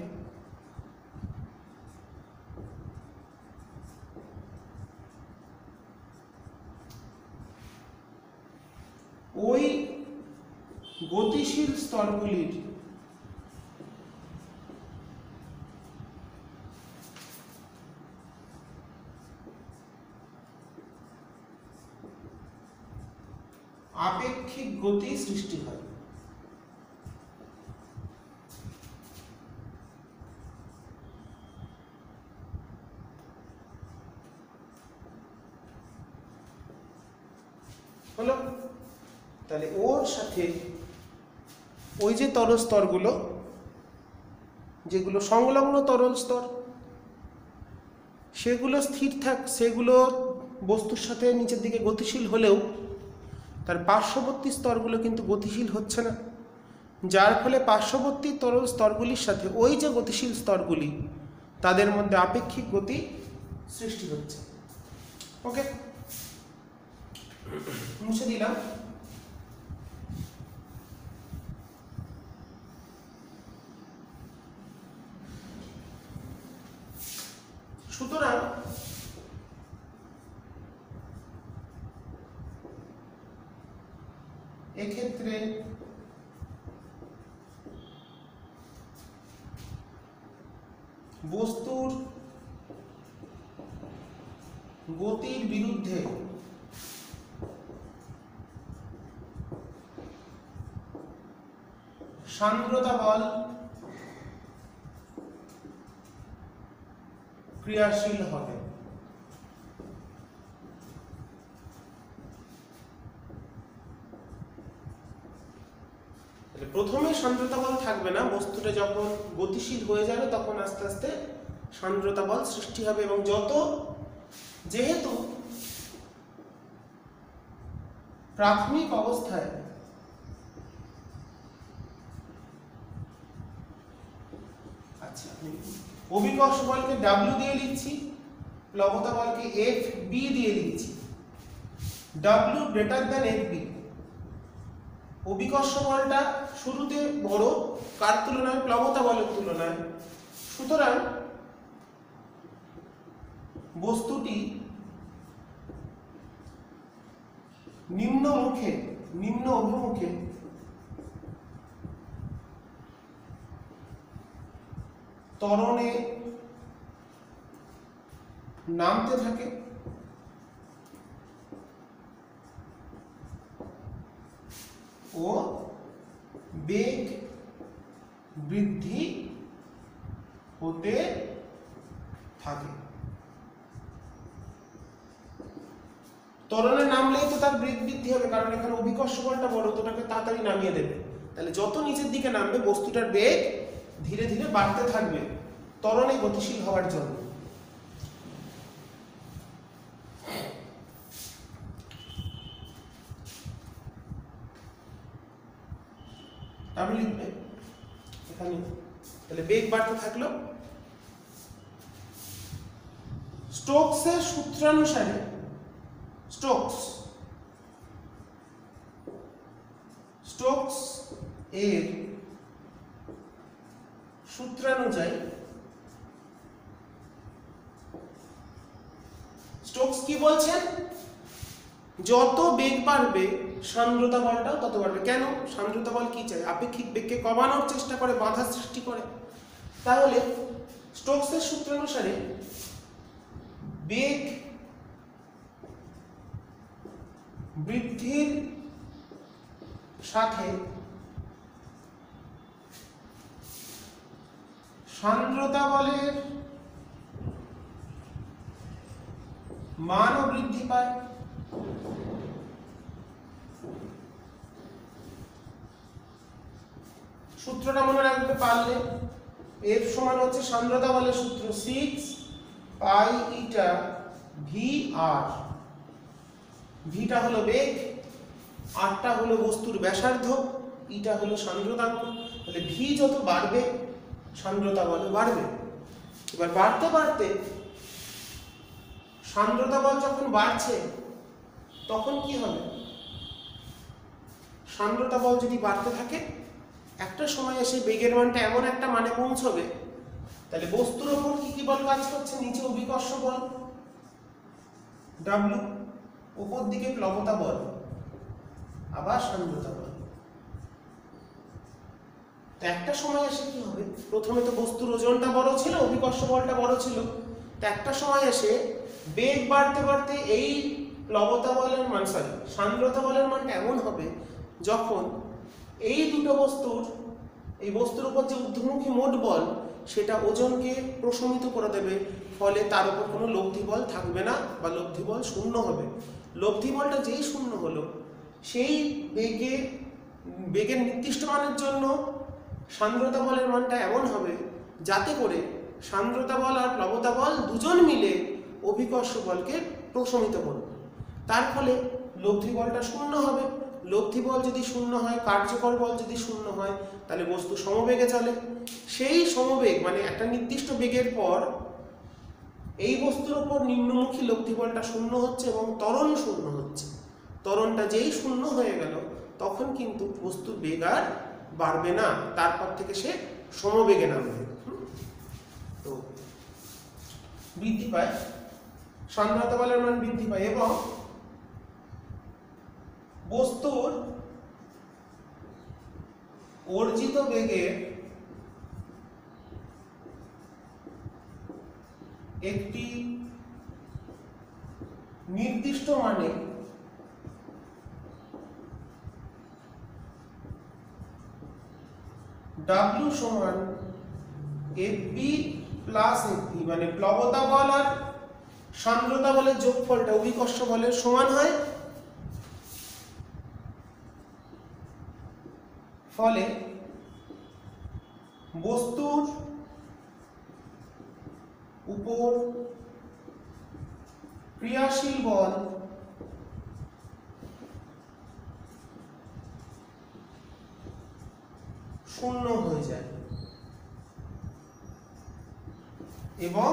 ওই গতিশীল স্তরগুলির আপেক্ষিক গতি সৃষ্টি হয়। হলো? তাহলে ওর সাথে ওই যে তরল স্তরগুলো, যেগুলো সংলগ্ন তরল স্তর, সেগুলো স্থির সেগুলো বস্তুর সাথে নিচের দিকে গতিশীল হলেও তার পার্শ্ববর্তী স্তরগুলো কিন্তু গতিশীল হচ্ছে না, যার ফলে পার্শ্ববর্তী তরল স্তরগুলির সাথে ওই যে গতিশীল স্তরগুলি, তাদের মধ্যে আপেক্ষিক গতি সৃষ্টি হচ্ছে। ওকে, মুছে দিলাম। সুতরাং এক্ষেত্রে বস্তুর গতির বিরুদ্ধে সান্দ্রতা বল ক্রিয়াশীল হবে। প্রথমে সান্দ্রতা বল থাকবে না, বস্তুটা যখন গতিশীল হয়ে যাবে তখন আস্তে আস্তে সান্দ্রতা বল সৃষ্টি হবে। এবং যেহেতু প্রাথমিক অবস্থায় অভিকর্ষ বলকে W দিয়ে লিখছি, প্লবতা বলকে FB দিয়ে লিখছি। W গ্রেটার দ্যান FB, অভিকর্ষ বলটা শুরুতে বড় কার তুলনায়? প্লবতা বলের তুলনায়। সুতরাং বস্তুটি নিম্ন অভিমুখে ত্বরণে নামতে থাকে ও বেগ বৃদ্ধি হতে থাকে। ত্বরণে নামলেই তো তার বেগ বৃদ্ধি হবে, কারণ এখানে অভিকর্ষ বলটা বড়, তো ওটাকে তাড়াতাড়ি নামিয়ে দেবে। তাহলে যত নিচের দিকে নামবে বস্তুটার বেগ ধীরে ধীরে বাড়তে থাকবে ত্বরণে গতিশীল হওয়ার জন্য। তাহলে লিখবে এখানে, তাহলে বেগ বাড়তে থাকলো। স্টোকসের সূত্রানুসারে স্টোকস এর সূত্রানুযায়ী স্টোকস কি বলছেন? যত বেগ বাড়বে সান্দ্রতা বলটাও তত বাড়বে। কেন? সান্দ্রতা বল কি চায়? আপেক্ষিক বেগকে কমানোর চেষ্টা করে, বাধা সৃষ্টি করে। তাহলে স্টোকসের সূত্রানুসারে বেগ বৃদ্ধির সাথে সান্দ্রতা বলের মানও বৃদ্ধি পায়। সূত্রটা মনে রাখতে পারলে, F সমান হচ্ছে সান্দ্রতা বলের সূত্র 6 পাই ইটা VR। ভিটা হলো বেগ, আরটা হলো বস্তুর ব্যাসার্ধ, ইটা হলো সান্দ্রতাঙ্ক। তাহলে ভি যত বাড়বে সান্দ্রতা বল বাড়বে। এবার বাড়তে বাড়তে সান্দ্রতা বল যখন বাড়ছে তখন কি হবে? সান্দ্রতা বল যদি বাড়তে থাকে একটা সময় এসে বেগের মানটা এমন একটা মানে পৌঁছবে, তাহলে বস্তুর ওপর কি কি বল কাজ করছে? নিচে অভিকর্ষ বল ডাব্লিউ, উপর দিকে প্লবতা বল, আবার সান্দ্রতা বল। তো একটা সময় এসে কি হবে? প্রথমে তো বস্তুর ওজনটা বড় ছিল, অভিকর্ষ বলটা বড় ছিল। তো একটা সময় এসে বেগ বাড়তে বাড়তে এই প্লবতা বলের মান, সান্দ্রতা বলের মানটা এমন হবে যখন এই দুটো বস্তুর, এই বস্তুর উপর যে ঊর্ধ্বমুখী মোট বল সেটা ওজনকে প্রশমিত করে দেবে, ফলে তার উপর কোনো লব্ধি বল থাকবে না বা লব্ধি বল শূন্য হবে। লব্ধি বলটা যেই শূন্য হলো সেই বেগের নির্দিষ্ট মানের জন্য সান্দ্রতা বলের মানটা এমন হবে যাতে করে সান্দ্রতা বল আর প্লবতা বল দুজন মিলে অভিকর্ষ বলকে প্রশমিত করবে। তার ফলে লব্ধি বলটা শূন্য হবে। লব্ধি বল যদি শূন্য হয়, কার্যকর বল যদি শূন্য হয়, তাহলে বস্তু সমবেগে চলে। সেই সমবেগ মানে একটা নির্দিষ্ট বেগের পর এই বস্তুর উপর নিম্নমুখী লব্ধি বলটা শূন্য হচ্ছে এবং ত্বরণ শূন্য হচ্ছে। ত্বরণটা যেই শূন্য হয়ে গেল তখন কিন্তু বস্তুর বেগ আর বাড়বে না, তারপর থেকে সে সমবেগে নামবে। তো বৃদ্ধি পায়, সান্দ্রতা বলের মান বৃদ্ধি পায় এবং বস্তুর অর্জিত বেগের একটি নির্দিষ্ট মানে W সমান FB প্লাস FV, মানে প্লবতা বল আর সান্দ্রতা বলের যোগফলটা অভিকর্ষ বলের সমান হয়। ফলে বস্তুর উপর ক্রিয়াশীল বল শূন্য হয়ে যায় এবং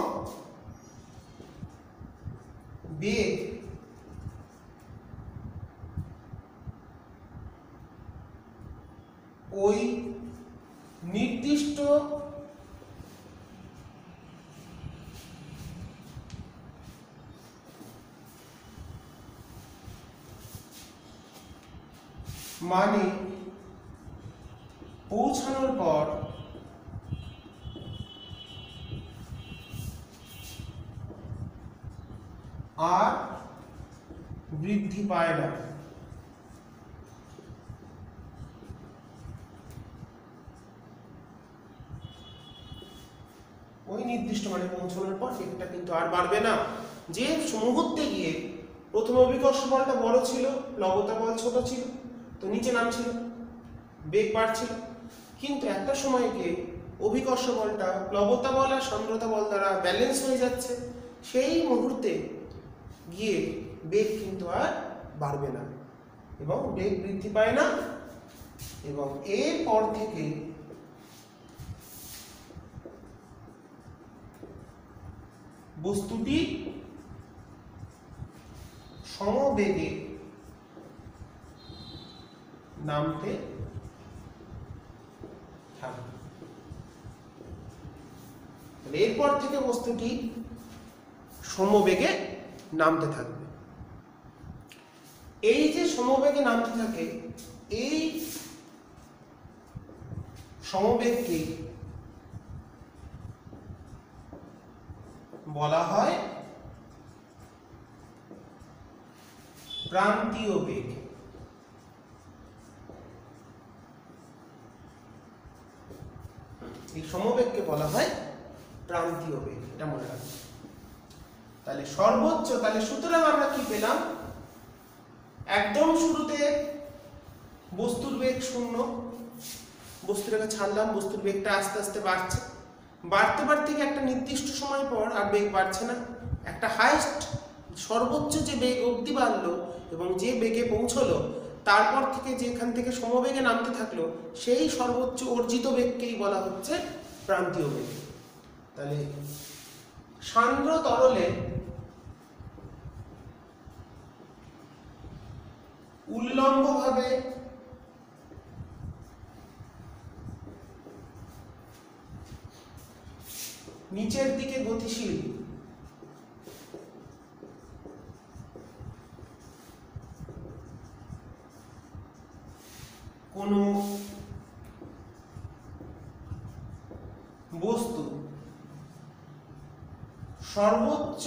বেগ ওই নির্দিষ্ট মানে পৌঁছানোর পর আর বৃদ্ধি পায় না। ওই নির্দিষ্ট মানে পৌঁছানোর পর বেগটা কিন্তু আর বাড়বে না। যে মুহূর্তে গিয়ে প্রথমে অভিকর্ষ বলটা বড় ছিল, প্লবতা বল ছোট ছিল, তো নিচে নামছিল, বেগ বাড়ছিল, কিন্তু একটা সময় গিয়ে অভিকর্ষ বলটা প্লবতা বল আর সান্দ্রতা বল দ্বারা ব্যালেন্স হয়ে যাচ্ছে, সেই মুহূর্তে গিয়ে বেগ কিন্তু আর বাড়বে না এবং বেগ বৃদ্ধি পায় না। এবং এরপর থেকে বস্তুটি সমবেগে নামতে থাকবে। এরপর থেকে বস্তুটি সমবেগে নামতে থাকবে। এই যে সমবেগে নামতে থাকে, এই সমবেগকে বলা হয় প্রান্তীয় বেগ। এই সমবেগকে বলা হয় প্রান্তীয় বেগ, এটা মনে রাখবেন। তাহলে সর্বোচ্চ, তাহলে সুতরাং আমরা কি পেলাম? একদম শুরুতে বস্তুর বেগ শূন্য, বস্তুটাকে ছাড়লাম, বস্তুর বেগটা আস্তে আস্তে বাড়ছে, বাড়তে বাড়তে একটা নির্দিষ্ট সময় পর আর বেগ বাড়ছে না, একটা হাইস্ট সর্বোচ্চ যে বেগ অবধি বাড়লো এবং যে বেগে পৌঁছলো তারপর থেকে যেখান থেকে সমবেগে নামতে থাকলো সেই সর্বোচ্চ অর্জিত বেগকেই বলা হচ্ছে প্রান্তীয় বেগ। তাহলে সান্দ্র তরলে উল্লম্বভাবে নিচের দিকে গতিশীল কোনো বস্তু সর্বোচ্চ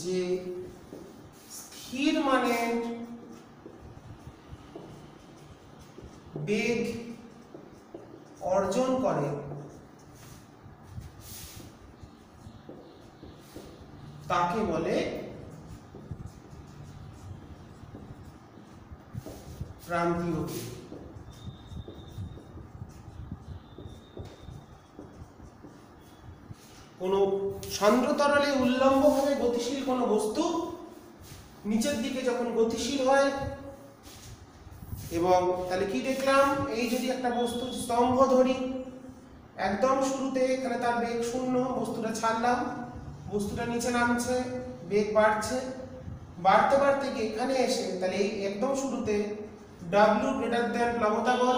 যে স্থির মানের বেগ অর্জন করে তাকে বলে প্রান্তীয় বেগ। কোনো সান্দ্র তরলে উল্লম্বভাবে গতিশীল কোনো বস্তু নিচের দিকে যখন গতিশীল হয়, এবং তাহলে কি দেখলাম, এই যদি একটা বস্তু স্তম্ভ ধরি, একদম শুরুতে এখানে তার বেগ 0, বস্তুটা ছাড়লাম, বস্তুটা নিচে নামছে, বেগ বাড়ছে, বাড়তে বাড়তে গিয়ে এখানে এসে তাহলে এই একদম শুরুতে W > প্লাবতা বল,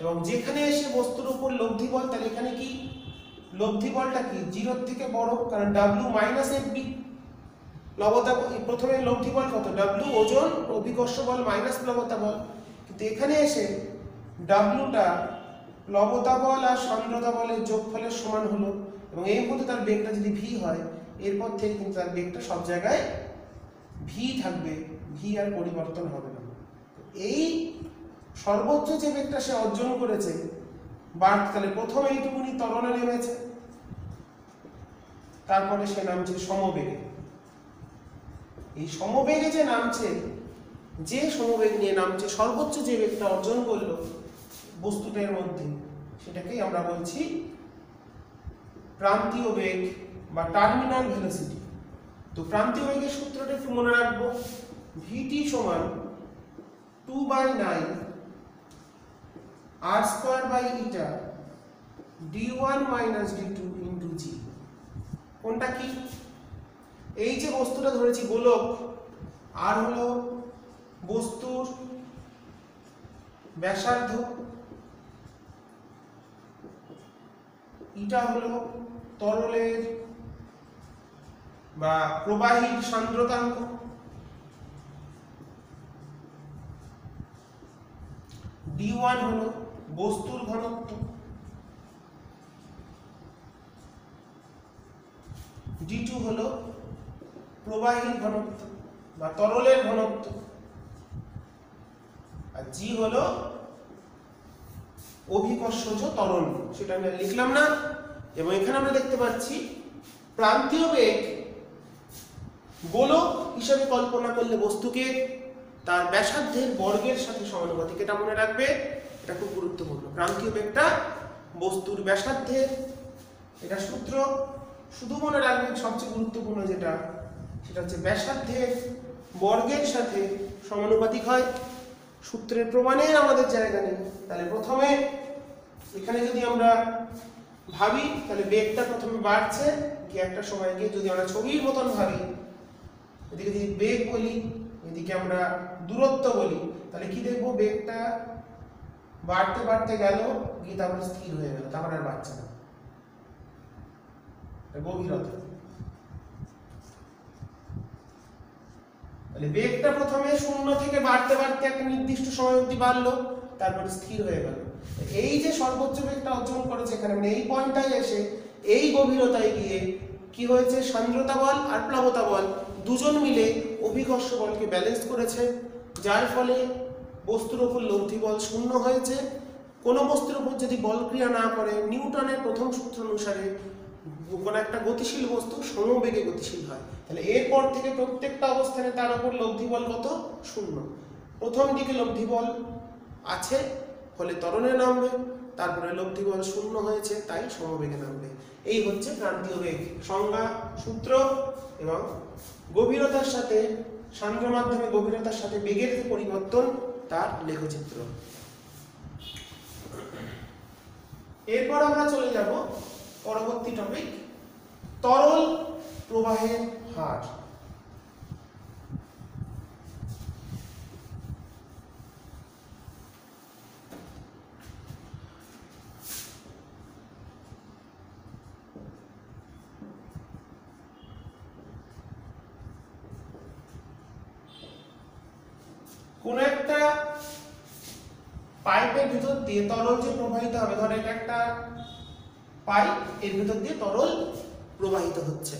এবং যেখানে এসে বস্তুর উপর লব্ধি বল, তাহলে এখানে কি লব্ধি বলটা কি 0 থেকে বড়, কারণ W - FB। প্লাবতা প্রথমে লব্ধি বল কত, W ওজন, অভিকর্ষ বল মাইনাস প্লাবতা বল, কিন্তু এখানে এসে Wটা প্লাবতা বল আর সান্দ্রতা বলের যোগফলের সমান হলো, এবং এই মধ্যে তার বেগটা যদি V হয়, এরপর থেকে কিন্তু তার বেগটা সব জায়গায় V থাকবে, V আর পরিবর্তন হবে না। এই সর্বোচ্চ যে বেগটা সে অর্জন করেছে বাড়তে, তাহলে প্রথম এইটুকুনি তরলে নেমেছে, তারপরে সে নামছে সমবেগে। এই সমবেগে যে নামছে, যে সমবেগ নিয়ে নামছে, সর্বোচ্চ যে বেগটা অর্জন করলো বস্তুটার মধ্যে, সেটাকেই আমরা বলছি প্রান্তীয় বেগ বা টার্মিনাল ভেলোসিটি। তো প্রান্তীয় বেগের সূত্রটা একটু মনে রাখবো, vt সমান 2/9 r² d1 - d2 × g। কোনটা কি? এই যে বস্তুটা ধরেছি গোলক, আর হলো বস্তুর ব্যাসার্ধ, এটা হলো তরলের বা প্রবাহীর সান্দ্রতাঙ্ক, d1 হলো বস্তুর ঘনত্ব, d2 হলো প্রবাহীর ঘনত্ব বা তরলের ঘনত্ব, আর g হলো অভিকর্ষজ ত্বরণ, সেটা আমি লিখলাম না। এবং এখানে আমরা দেখতে পাচ্ছি প্রান্তীয় বেগ গোলক হিসেবে কল্পনা করলে বস্তুকে তার ব্যাসার্ধের বর্গের সাথে সমানুপাতিক, এটা মনে রাখবে, এটা খুব গুরুত্বপূর্ণ। প্রান্তীয় বেগটা বস্তুর ব্যাসার্ধের, এটা সূত্র শুধু মনে রাখবে, সবচেয়ে গুরুত্বপূর্ণ যেটা, সেটা হচ্ছে ব্যাসার্ধের বর্গের সাথে সমানুপাতিক হয়। সূত্রের প্রমাণের আমাদের জায়গা নেই, তাহলে প্রথমে এখানে যদি আমরা ভাবি, তাহলে বেগটা প্রথমে বাড়ছে, গিয়ে একটা সময় গিয়ে যদি আমরা ছবির মতন ভাবি, এদিকে যদি বেগ বলি, এদিকে আমরা দূরত্ব বলি, তাহলে কি দেখবো, বেগটা বাড়তে বাড়তে গেল, গিয়ে তারপরে স্থির হয়ে গেল, তারপর আর বাড়ছে না, গভীরতা। তাহলে বেগটা প্রথমে 0 থেকে বাড়তে বাড়তে একটা নির্দিষ্ট সময় অবধি বাড়লো, তারপরে স্থির হয়ে গেল। এই যে সর্বোচ্চ বেগটা অর্জন করেছে এখানে, মানে এই পয়েন্টটায় এসে এই গভীরতায় গিয়ে কি হয়েছে, সান্দ্রতা বল আর প্লাবতা বল দুজন মিলে অভিকর্ষ বলকে ব্যালেন্স করেছে, যার ফলে বস্তুর উপর লব্ধি বল 0 হয়েছে। কোনো বস্তুর উপর যদি বল ক্রিয়া না করে, নিউটনের প্রথম সূত্র অনুসারে কোনো একটা গতিশীল বস্তু সমবেগে গতিশীল হয়। তাহলে এরপর থেকে প্রত্যেকটা অবস্থানে তার উপর লব্ধি বল কত, 0। প্রথম দিকে লব্ধি বল আছে, ফলে ত্বরণে নামবে, তারপরে লব্ধি বল 0 হয়েছে, তাই সমবেগে নামবে। এই হচ্ছে প্রান্তীয় বেগ, সংজ্ঞা, সূত্র এবং গভীরতার সাথে সান্দ্র মাধ্যমে গভীরতার সাথে বেগের যে পরিবর্তন তার লেখচিত্র। এরপর আমরা চলে যাব পরবর্তী টপিক, তরল প্রবাহের হার। কোন একটা পাইপের ভিতর দিয়ে তরল যে প্রবাহিত হবে, ধরো এটা একটা পাইপ, এর ভিতর দিয়ে তরল প্রবাহিত হচ্ছে।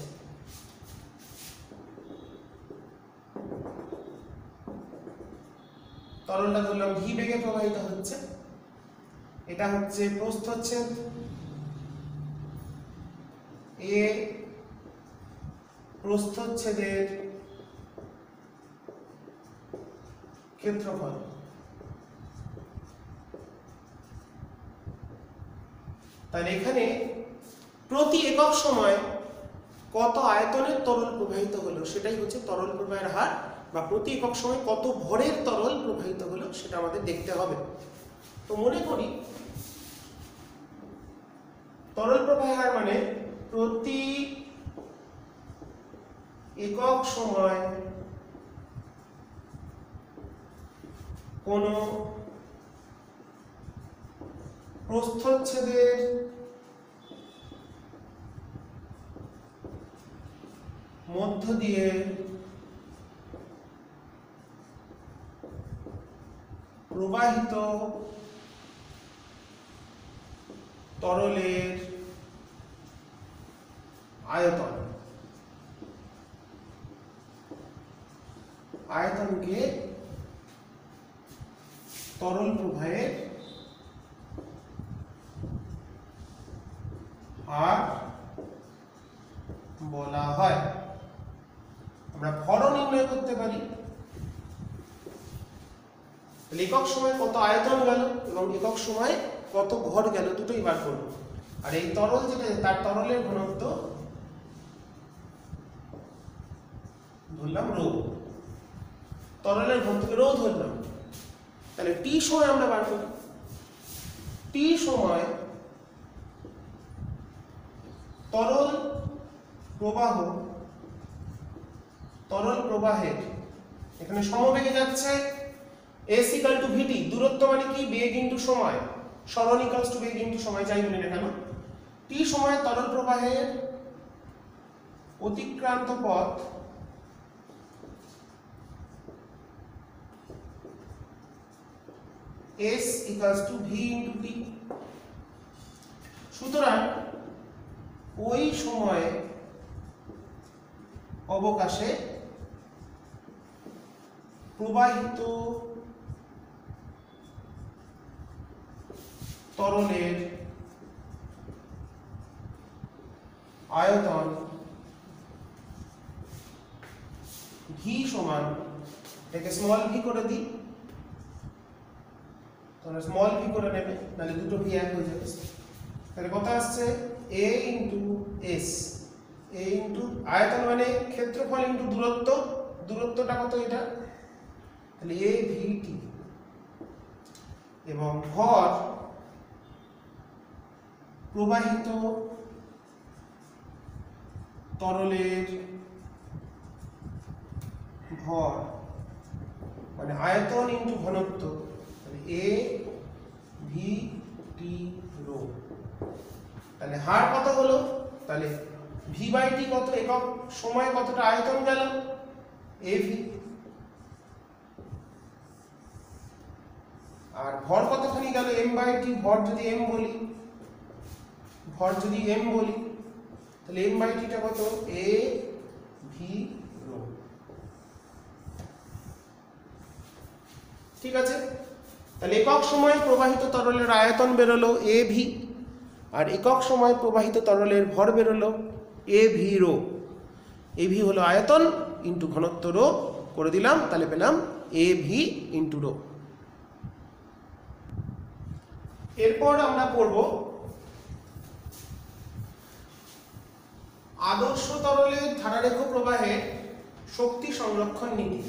তরলটা ধরলাম ভি বেগে প্রবাহিত হচ্ছে। এটা হচ্ছে প্রস্থচ্ছেদ এ, প্রস্থচ্ছেদের ক্ষেত্রফল। তাহলে এখানে প্রতি একক সময় কত আয়তনের তরল প্রবাহিত হলো সেটাই হচ্ছে তরল প্রবাহের হার, বা প্রতি একক সময় কত ভরের তরল প্রবাহিত হলো সেটা আমাদের দেখতে হবে। তো মনে করি তরল প্রবাহের হার মানে প্রতি একক সময় কোন প্রস্থচ্ছেদের মধ্য দিয়ে প্রবাহিত তরলের আয়তন, আয়তনকে তরল প্রবাহের হার বলা হয়। আমরা ভরও নির্ণয় করতে পারি। একক সময় কত আয়তন গেল এবং একক সময় কত ভর গেল দুটোই বার করব। আর এই তরল যেটা, তার তরলের ঘনত্ব ধরলাম রো, তরলের ঘনত্বকে রো ধরলাম। তাহলে টি সময় আমরা বার করি। টি সময় তরল প্রবাহ, তরল প্রবাহের এখানে সমবেগে যাচ্ছে s = vt, দূরত্ব মানে কি, বেগ ইনটু সময়, সরণ = বেগ ইনটু সময়, যাই বলি না কেন। টি সময় তরল প্রবাহের অতিক্রান্ত পথ s = v × t। সুতরাং ওই সময়ে অবকাশে প্রবাহিত তরলের আয়তন ভি সমান, এটাকে স্মল ভি করে দিই, তোমরা স্মল ভি করে নেবে, নাহলে দুটো ভি এক হয়ে যাবে। তাহলে কত আসছে, a × s, a × আয়তন মানে ক্ষেত্রফল ইনটু দূরত্ব, দূরত্বটা কত এটা, তাহলে a vt, এবং ভর প্রবাহিত তরলের ভর মানে আয়তন ইনটু ঘনত্ব, তাহলে a vt রো। তাহলে হার কত হলো, তাহলে v/t কত, একক সময় কতটা আয়তন গেল, av, আর ভর কতখানি গেল m/t, ভর যদি m বলি, ভর যদি m বলি, তাহলে m/t টা কত, a v রো। ঠিক আছে, তাহলে একক সময় প্রবাহিত তরলের আয়তন বেরোলো av, আর একক সময় প্রবাহিত তরলের ভর বেরোলো av রো। av হলো আয়তন ইনটু ঘনত্ব রো করে দিলাম, তাহলে পেলাম av × রো। এরপর আমরা পড়ব আদর্শ তরলের ধারারেখ প্রবাহে শক্তি সংরক্ষণ নীতি।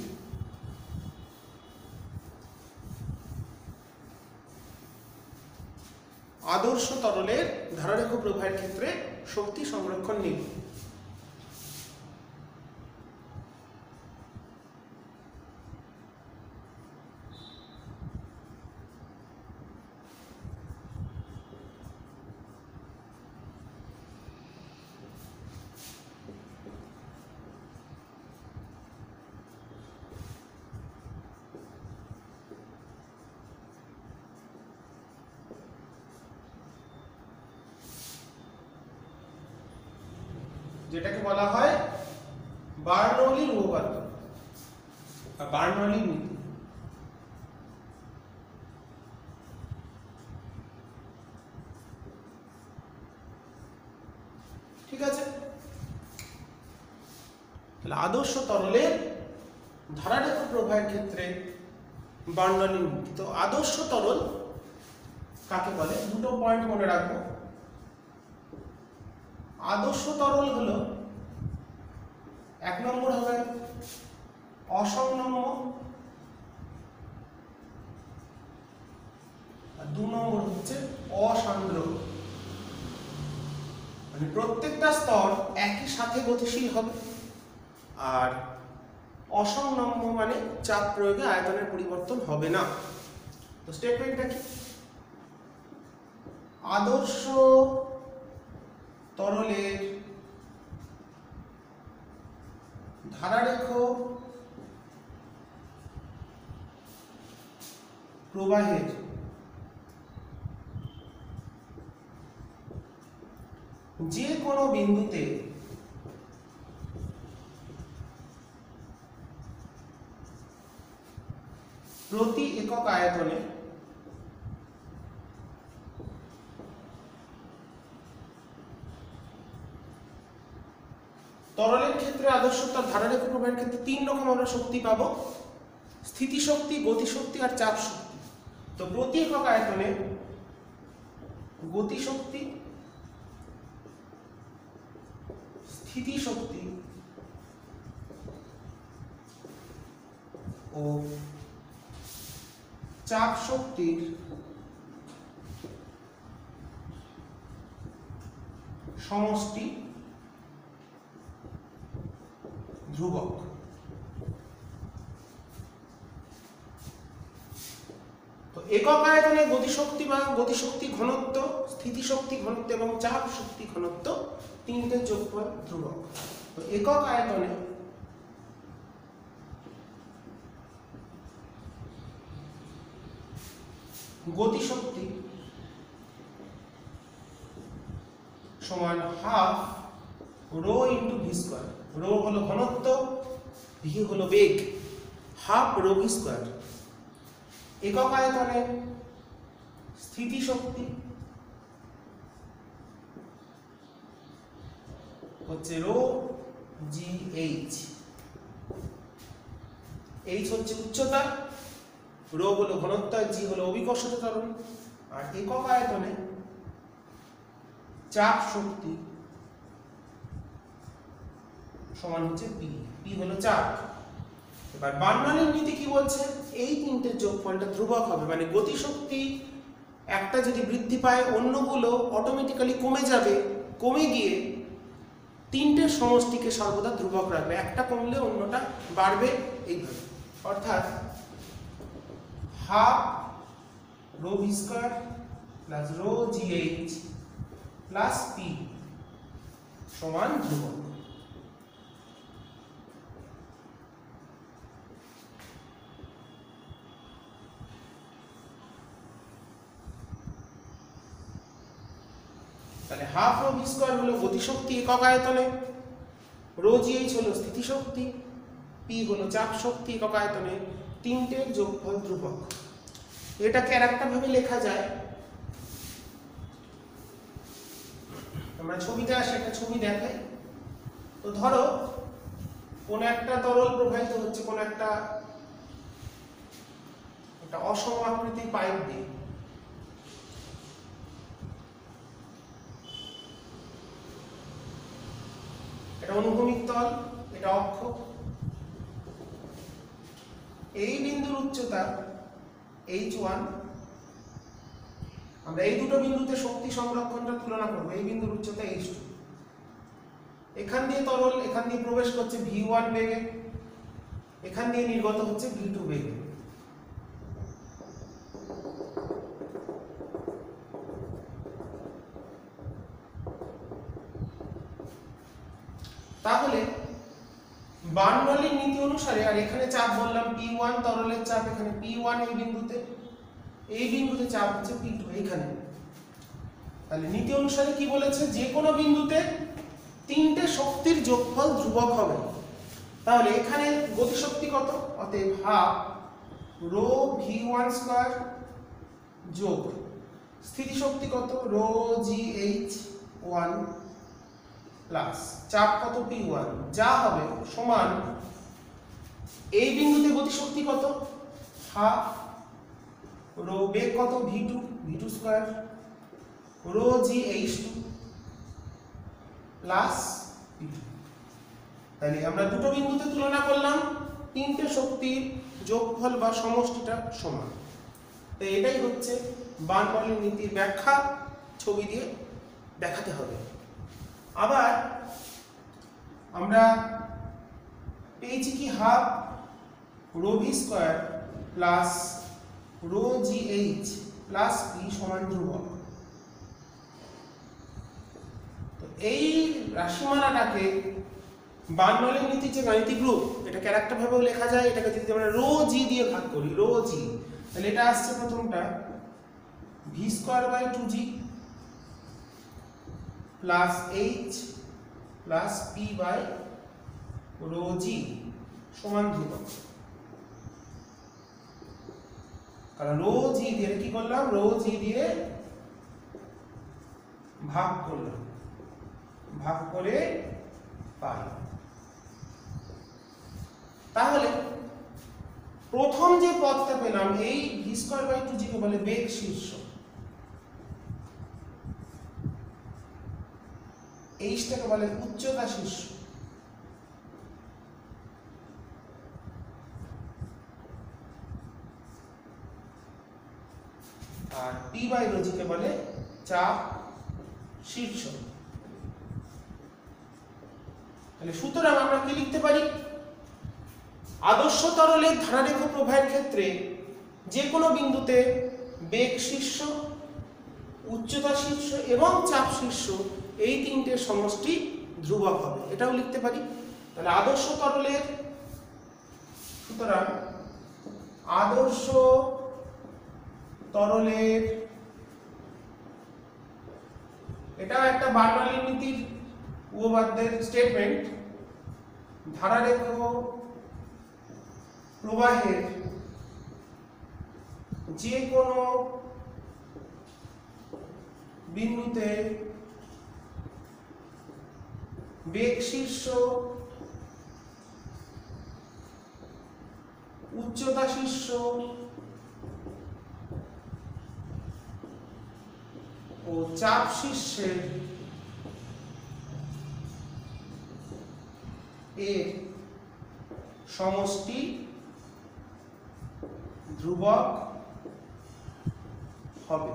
আদর্শ তরলের ধারারেখ প্রবাহের ক্ষেত্রে শক্তি সংরক্ষণ নীতি। যেটাকে বলা হয় বার্নৌলির উপপাদ্য বা বার্নৌলির নীতি। ঠিক আছে, তাহলে আদর্শ তরলের ধারারেখ প্রবাহের ক্ষেত্রে বার্নৌলির নীতি। তো আদর্শ তরল কাকে বলে, দুটো পয়েন্ট মনে রাখবো। আদর্শ তরল হলো, এক নম্বর হবে অসংনম্য, আর দু নম্বর হচ্ছে অসান্দ্র। মানে প্রত্যেকটা স্তর একই সাথে গতিশীল হবে। আর অসংনম্য মানে চাপ প্রয়োগে আয়তনের পরিবর্তন হবে না। তো স্টেটমেন্টটা কি, আদর্শ তরলের ধারারেখ প্রবাহের যে কোনো বিন্দুতে প্রতি একক আয়তনে তরলের ক্ষেত্রে আদর্শতার ধারারেখ প্রবাহের ক্ষেত্রে তিন রকম আমরা শক্তি পাবো, স্থিতিশক্তি, গতিশক্তি আর চাপ শক্তি। তো প্রতি একক আয়তনে গতিশক্তি, স্থিতিশক্তি ও চাপ শক্তির সমষ্টি ধ্রুবক। তো একক আয়তনে গতিশক্তি বা গতিশক্তি ঘনত্ব, স্থিতিশক্তি ঘনত্ব এবং চাপ শক্তি ঘনত্ব তিনটে যোগফল ধ্রুবক। তো একক আয়তনে গতিশক্তি সমান half rho into V square. Rho হলো ঘনত্ব, ভি হলো বেগ, হাফ রো ভি স্কোয়ার। একক আয়তনে স্থিতিশক্তি হচ্ছে রো জি এইচ। এইচ হচ্ছে উচ্চতা, রো হলো ঘনত্ব, জি হলো অভিকর্ষজ ত্বরণ। আর একক আয়তনে চাপ শক্তি সমান হচ্ছে পি, পি হলো চাপ। এবার বার্নৌলির নীতি কি বলছে, এই তিনটের যোগফলটা ধ্রুবক হবে। মানে গতিশক্তি একটা যদি বৃদ্ধি পায় অন্যগুলো অটোমেটিক্যালি কমে যাবে, কমে গিয়ে তিনটের সমষ্টিকে সর্বদা ধ্রুবক রাখবে, একটা কমলে অন্যটা বাড়বে এইভাবে। অর্থাৎ half rho V square plus rho G H plus P সমান ধ্রুবক। তাহলে হাফ রো ভি স্কয়ার হলো গতিশক্তি একক আয়তনে, রো জি এইচ হলো স্থিতিশক্তি, পি হলো চাপ শক্তি একক আয়তনে, তিনটের যোগফল ধ্রুবক। এটাকে আরেকটা ভাবে লেখা যায়, আমরা ছবিতে আসি, একটা ছবি দেখাই। তো ধরো কোন একটা তরল প্রবাহিত হচ্ছে কোন একটা অসম আকৃতির পাইপ দিয়ে। এটা অনুভূমিক তল, এটা অক্ষ, এই বিন্দুর উচ্চতা h1, আমরা এই দুটো বিন্দুতে শক্তি সংরক্ষণটা তুলনা করব। এই বিন্দুর উচ্চতা h2, এখান দিয়ে তরল এখান দিয়ে প্রবেশ করছে v1 বেগে, এখান দিয়ে নির্গত হচ্ছে v2 বেগে। তাহলে বার্নৌলির নীতি অনুসারে, আর এখানে চাপ বললাম P1 তরলের চাপ, এখানে P1 এই বিন্দুতে চাপ হচ্ছে P2 এইখানে। তাহলে নীতি অনুসারে কি বলেছে, যে কোনো বিন্দুতে তিনটে শক্তির যোগফল ধ্রুবক হবে। তাহলে এখানে গতিশক্তি কত, অতএব হাফ রো v1 স্কয়ার যোগ স্থিতিশক্তি কত রো gh1 প্লাস চাপ কত P1 যা হবে সমান এই বিন্দুতে গতিশক্তি কত হাফ রো বেগ কত v2 square rho gh2 plus P2। তাহলে আমরা দুটো বিন্দুতে তুলনা করলাম, তিনটে শক্তির যোগফল বা সমষ্টিটা সমান। তো এটাই হচ্ছে বার্নৌলির নীতির ব্যাখ্যা, ছবি দিয়ে দেখাতে হবে। আবার আমরা পেয়েছি কি half rho V square plus rho G H plus P সমান ধ্রুবক। তো এই রাশিমালাটাকে বার্নৌলির নীতির যে গাণিতিক রূপ, এটাকে আরেকটা ভাবেও লেখা যায়। এটাকে যদি আমরা রো জি দিয়ে ভাগ করি, রো জি, তাহলে এটা আসছে প্রথমটা V square by 2g plus H plus P by rho G সমান ধ্রুবক। কারণ রো জি দিয়ে কি করলাম, রো জি দিয়ে ভাগ করলাম, ভাগ করে পাই। তাহলে প্রথম যে পদটা পেলাম এই ভি স্কয়ার বাই 2g কে বলে বেগ শীর্ষ, এইচটাকে বলে উচ্চতা শীর্ষ, আর পি বাই রো জি কে বলে চাপ শীর্ষ। তাহলে সুতরাং আমরা কি লিখতে পারি, আদর্শ তরলের ধারারেখ প্রবাহের ক্ষেত্রে যে কোনো বিন্দুতে বেগ শীর্ষ, উচ্চতা শীর্ষ এবং চাপ শীর্ষ এই তিনটে সমষ্টি ধ্রুবক হবে, এটাও লিখতে পারি। তাহলে আদর্শ তরলের, সুতরাং আদর্শ তরলের, এটাও একটা বার্নৌলির নীতির উপপাদ্যের স্টেটমেন্ট, ধারারেখ প্রবাহের যে কোনো বিন্দুতে বেগ শীর্ষ, উচ্চতা শীর্ষ ও চাপ শীর্ষের এর সমষ্টি ধ্রুবক হবে।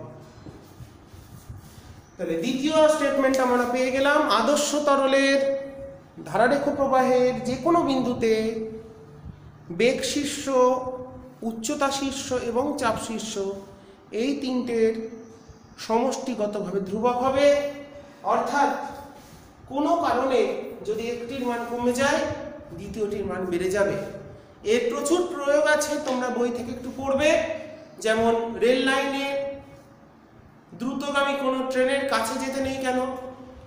তাহলে দ্বিতীয় স্টেটমেন্ট আমরা পেয়ে গেলাম, আদর্শ তরলের ধারারেখ প্রবাহের যে কোনো বিন্দুতে বেগ শীর্ষ, উচ্চতা শীর্ষ এবং চাপ শীর্ষ এই তিনটের সমষ্টিগতভাবে ধ্রুবক হবে। অর্থাৎ কোনো কারণে যদি একটির মান কমে যায় দ্বিতীয়টির মান বেড়ে যাবে। এর প্রচুর প্রয়োগ আছে, তোমরা বই থেকে একটু পড়বে। যেমন রেল লাইনে দ্রুতগামী কোনো ট্রেনের কাছে যেতে নেই কেন,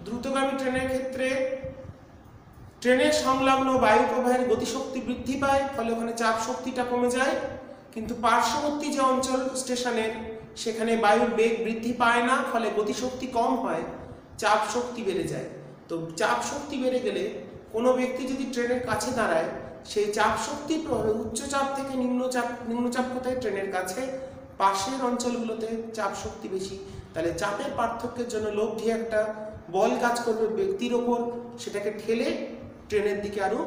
দ্রুতগামী ট্রেনের ক্ষেত্রে ট্রেনের সংলগ্ন বায়ু প্রবাহের গতিশক্তি বৃদ্ধি পায়, ফলে ওখানে চাপ শক্তিটা কমে যায়। কিন্তু পার্শ্ববর্তী যে অঞ্চল স্টেশনের, সেখানে বায়ুর বেগ বৃদ্ধি পায় না, ফলে গতিশক্তি কম হয়, চাপ শক্তি বেড়ে যায়। তো চাপ শক্তি বেড়ে গেলে কোনো ব্যক্তি যদি ট্রেনের কাছে দাঁড়ায়, সেই চাপ শক্তির প্রভাবে উচ্চ চাপ থেকে নিম্নচাপ কোথায়, ট্রেনের কাছে, পাশের অঞ্চলগুলোতে চাপ শক্তি বেশি। তাহলে চাপের পার্থক্যের জন্য লব্ধি একটা বল কাজ করবে ব্যক্তির ওপর, সেটাকে ঠেলে ট্রেনের দিকে আরো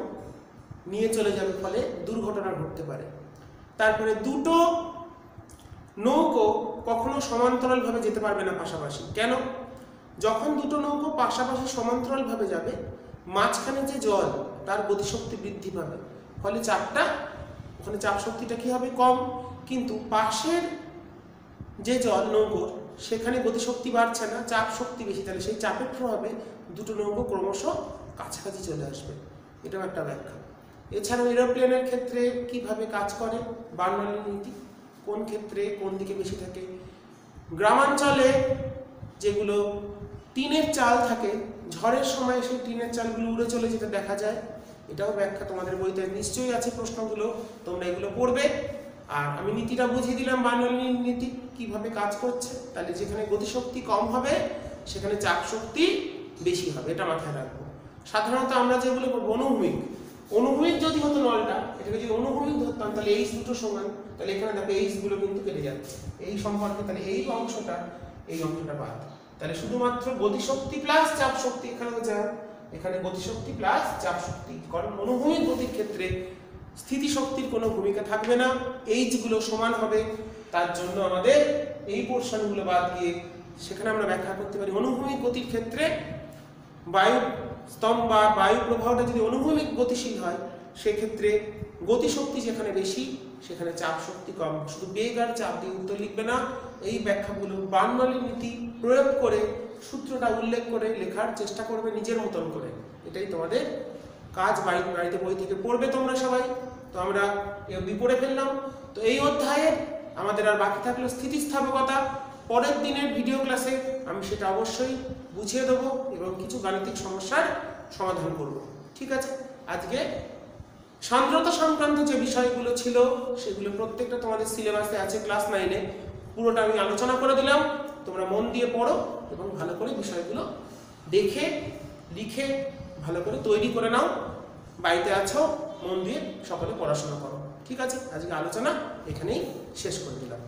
নিয়ে চলে যাবে, ফলে দুর্ঘটনা ঘটতে পারে। তারপরে দুটো নৌকো কখনো সমান্তরালভাবে যেতে পারবে না পাশাপাশি। কেন? যখন দুটো নৌকো পাশাপাশি সমান্তরালভাবে যাবে, মাঝখানে যে জল তার গতিশক্তি বৃদ্ধি পাবে, ফলে চাপটা ওখানে চাপ শক্তিটা কি হবে? কম। কিন্তু পাশের যে জল নৌকোর সেখানে গতিশক্তি বাড়ছে না, চাপ শক্তি বেশি, তাহলে সেই চাপের প্রভাবে দুটো নৌকো ক্রমশ কাছাকাছি চলে আসবে। এটাও একটা ব্যাখ্যা। এছাড়াও এরোপ্লেনের ক্ষেত্রে কিভাবে কাজ করে বার্নৌলির নীতি, কোন ক্ষেত্রে কোন দিকে বেশি থাকে। গ্রামাঞ্চলে যেগুলো টিনের চাল থাকে, ঝড়ের সময় সেই টিনের চালগুলো উড়ে চলে যেতে দেখা যায়, এটাও ব্যাখ্যা। তোমাদের বইতে নিশ্চয়ই আছে প্রশ্নগুলো, তোমরা এগুলো পড়বে। আর আমি নীতিটা বুঝিয়ে দিলাম, বার্নৌলির নীতি কিভাবে কাজ করছে। তাহলে যেখানে গতিশক্তি কম হবে সেখানে চাপ শক্তি বেশি হবে, এটা মাথায় রাখবো। সাধারণত আমরা যেগুলো অনুভূমিক, অনুভূমিক যদি হতো নলটা, এটাকে যদি অনুভূমিক ধরতাম তাহলে এইচ দুটো সমান, তাহলে এখানে দেখো এইচ গুলো কিন্তু কেটে যাচ্ছে এই সম্পর্কে, তাহলে এই অংশটা বাদ। তাহলে শুধুমাত্র গতিশক্তি প্লাস চাপ শক্তি এখানেও যায়, এখানে গতিশক্তি প্লাস চাপ শক্তি। কারণ অনুভূমিক গতির ক্ষেত্রে স্থিতিশক্তির কোনো ভূমিকা থাকবে না, এইচ গুলো সমান হবে। তার জন্য আমাদের এই পোর্শনগুলো বাদ দিয়ে সেখানে আমরা ব্যাখ্যা করতে পারি অনুভূমিক গতির ক্ষেত্রে বায়ু স্তম্ভ বা বায়ু প্রবাহটা যদি অনুভূমিক গতিশীল হয়, সেক্ষেত্রে গতিশক্তি যেখানে বেশি সেখানে চাপ শক্তি কম। শুধু বেগ আর চাপ দিয়ে উত্তর লিখবে না, এই ব্যাখ্যাগুলো বার্নৌলির নীতি প্রয়োগ করে সূত্রটা উল্লেখ করে লেখার চেষ্টা করবে নিজের মতন করে। এটাই তোমাদের কাজ, বাড়িতে বই থেকে পড়বে তোমরা সবাই। তো আমরা পড়ে ফেললাম। তো এই অধ্যায়ে আমাদের আর বাকি থাকলো স্থিতিস্থাপকতা। পরের দিনের ভিডিও ক্লাসে আমি সেটা অবশ্যই বুঝিয়ে দেবো এবং কিছু গাণিতিক সমস্যার সমাধান করব। ঠিক আছে? আজকে সান্দ্রতা সংক্রান্ত যে বিষয়গুলো ছিল সেগুলো প্রত্যেকটা তোমাদের সিলেবাসে আছে, ক্লাস 9-এ পুরোটা আমি আলোচনা করে দিলাম। তোমরা মন দিয়ে পড়ো এবং ভালো করে বিষয়গুলো দেখে লিখে ভালো করে তৈরি করে নাও। বাড়িতে আছো, মন দিয়ে সকলে পড়াশোনা করো। ঠিক আছে? আজকে আলোচনা এখানেই শেষ করে দিলাম।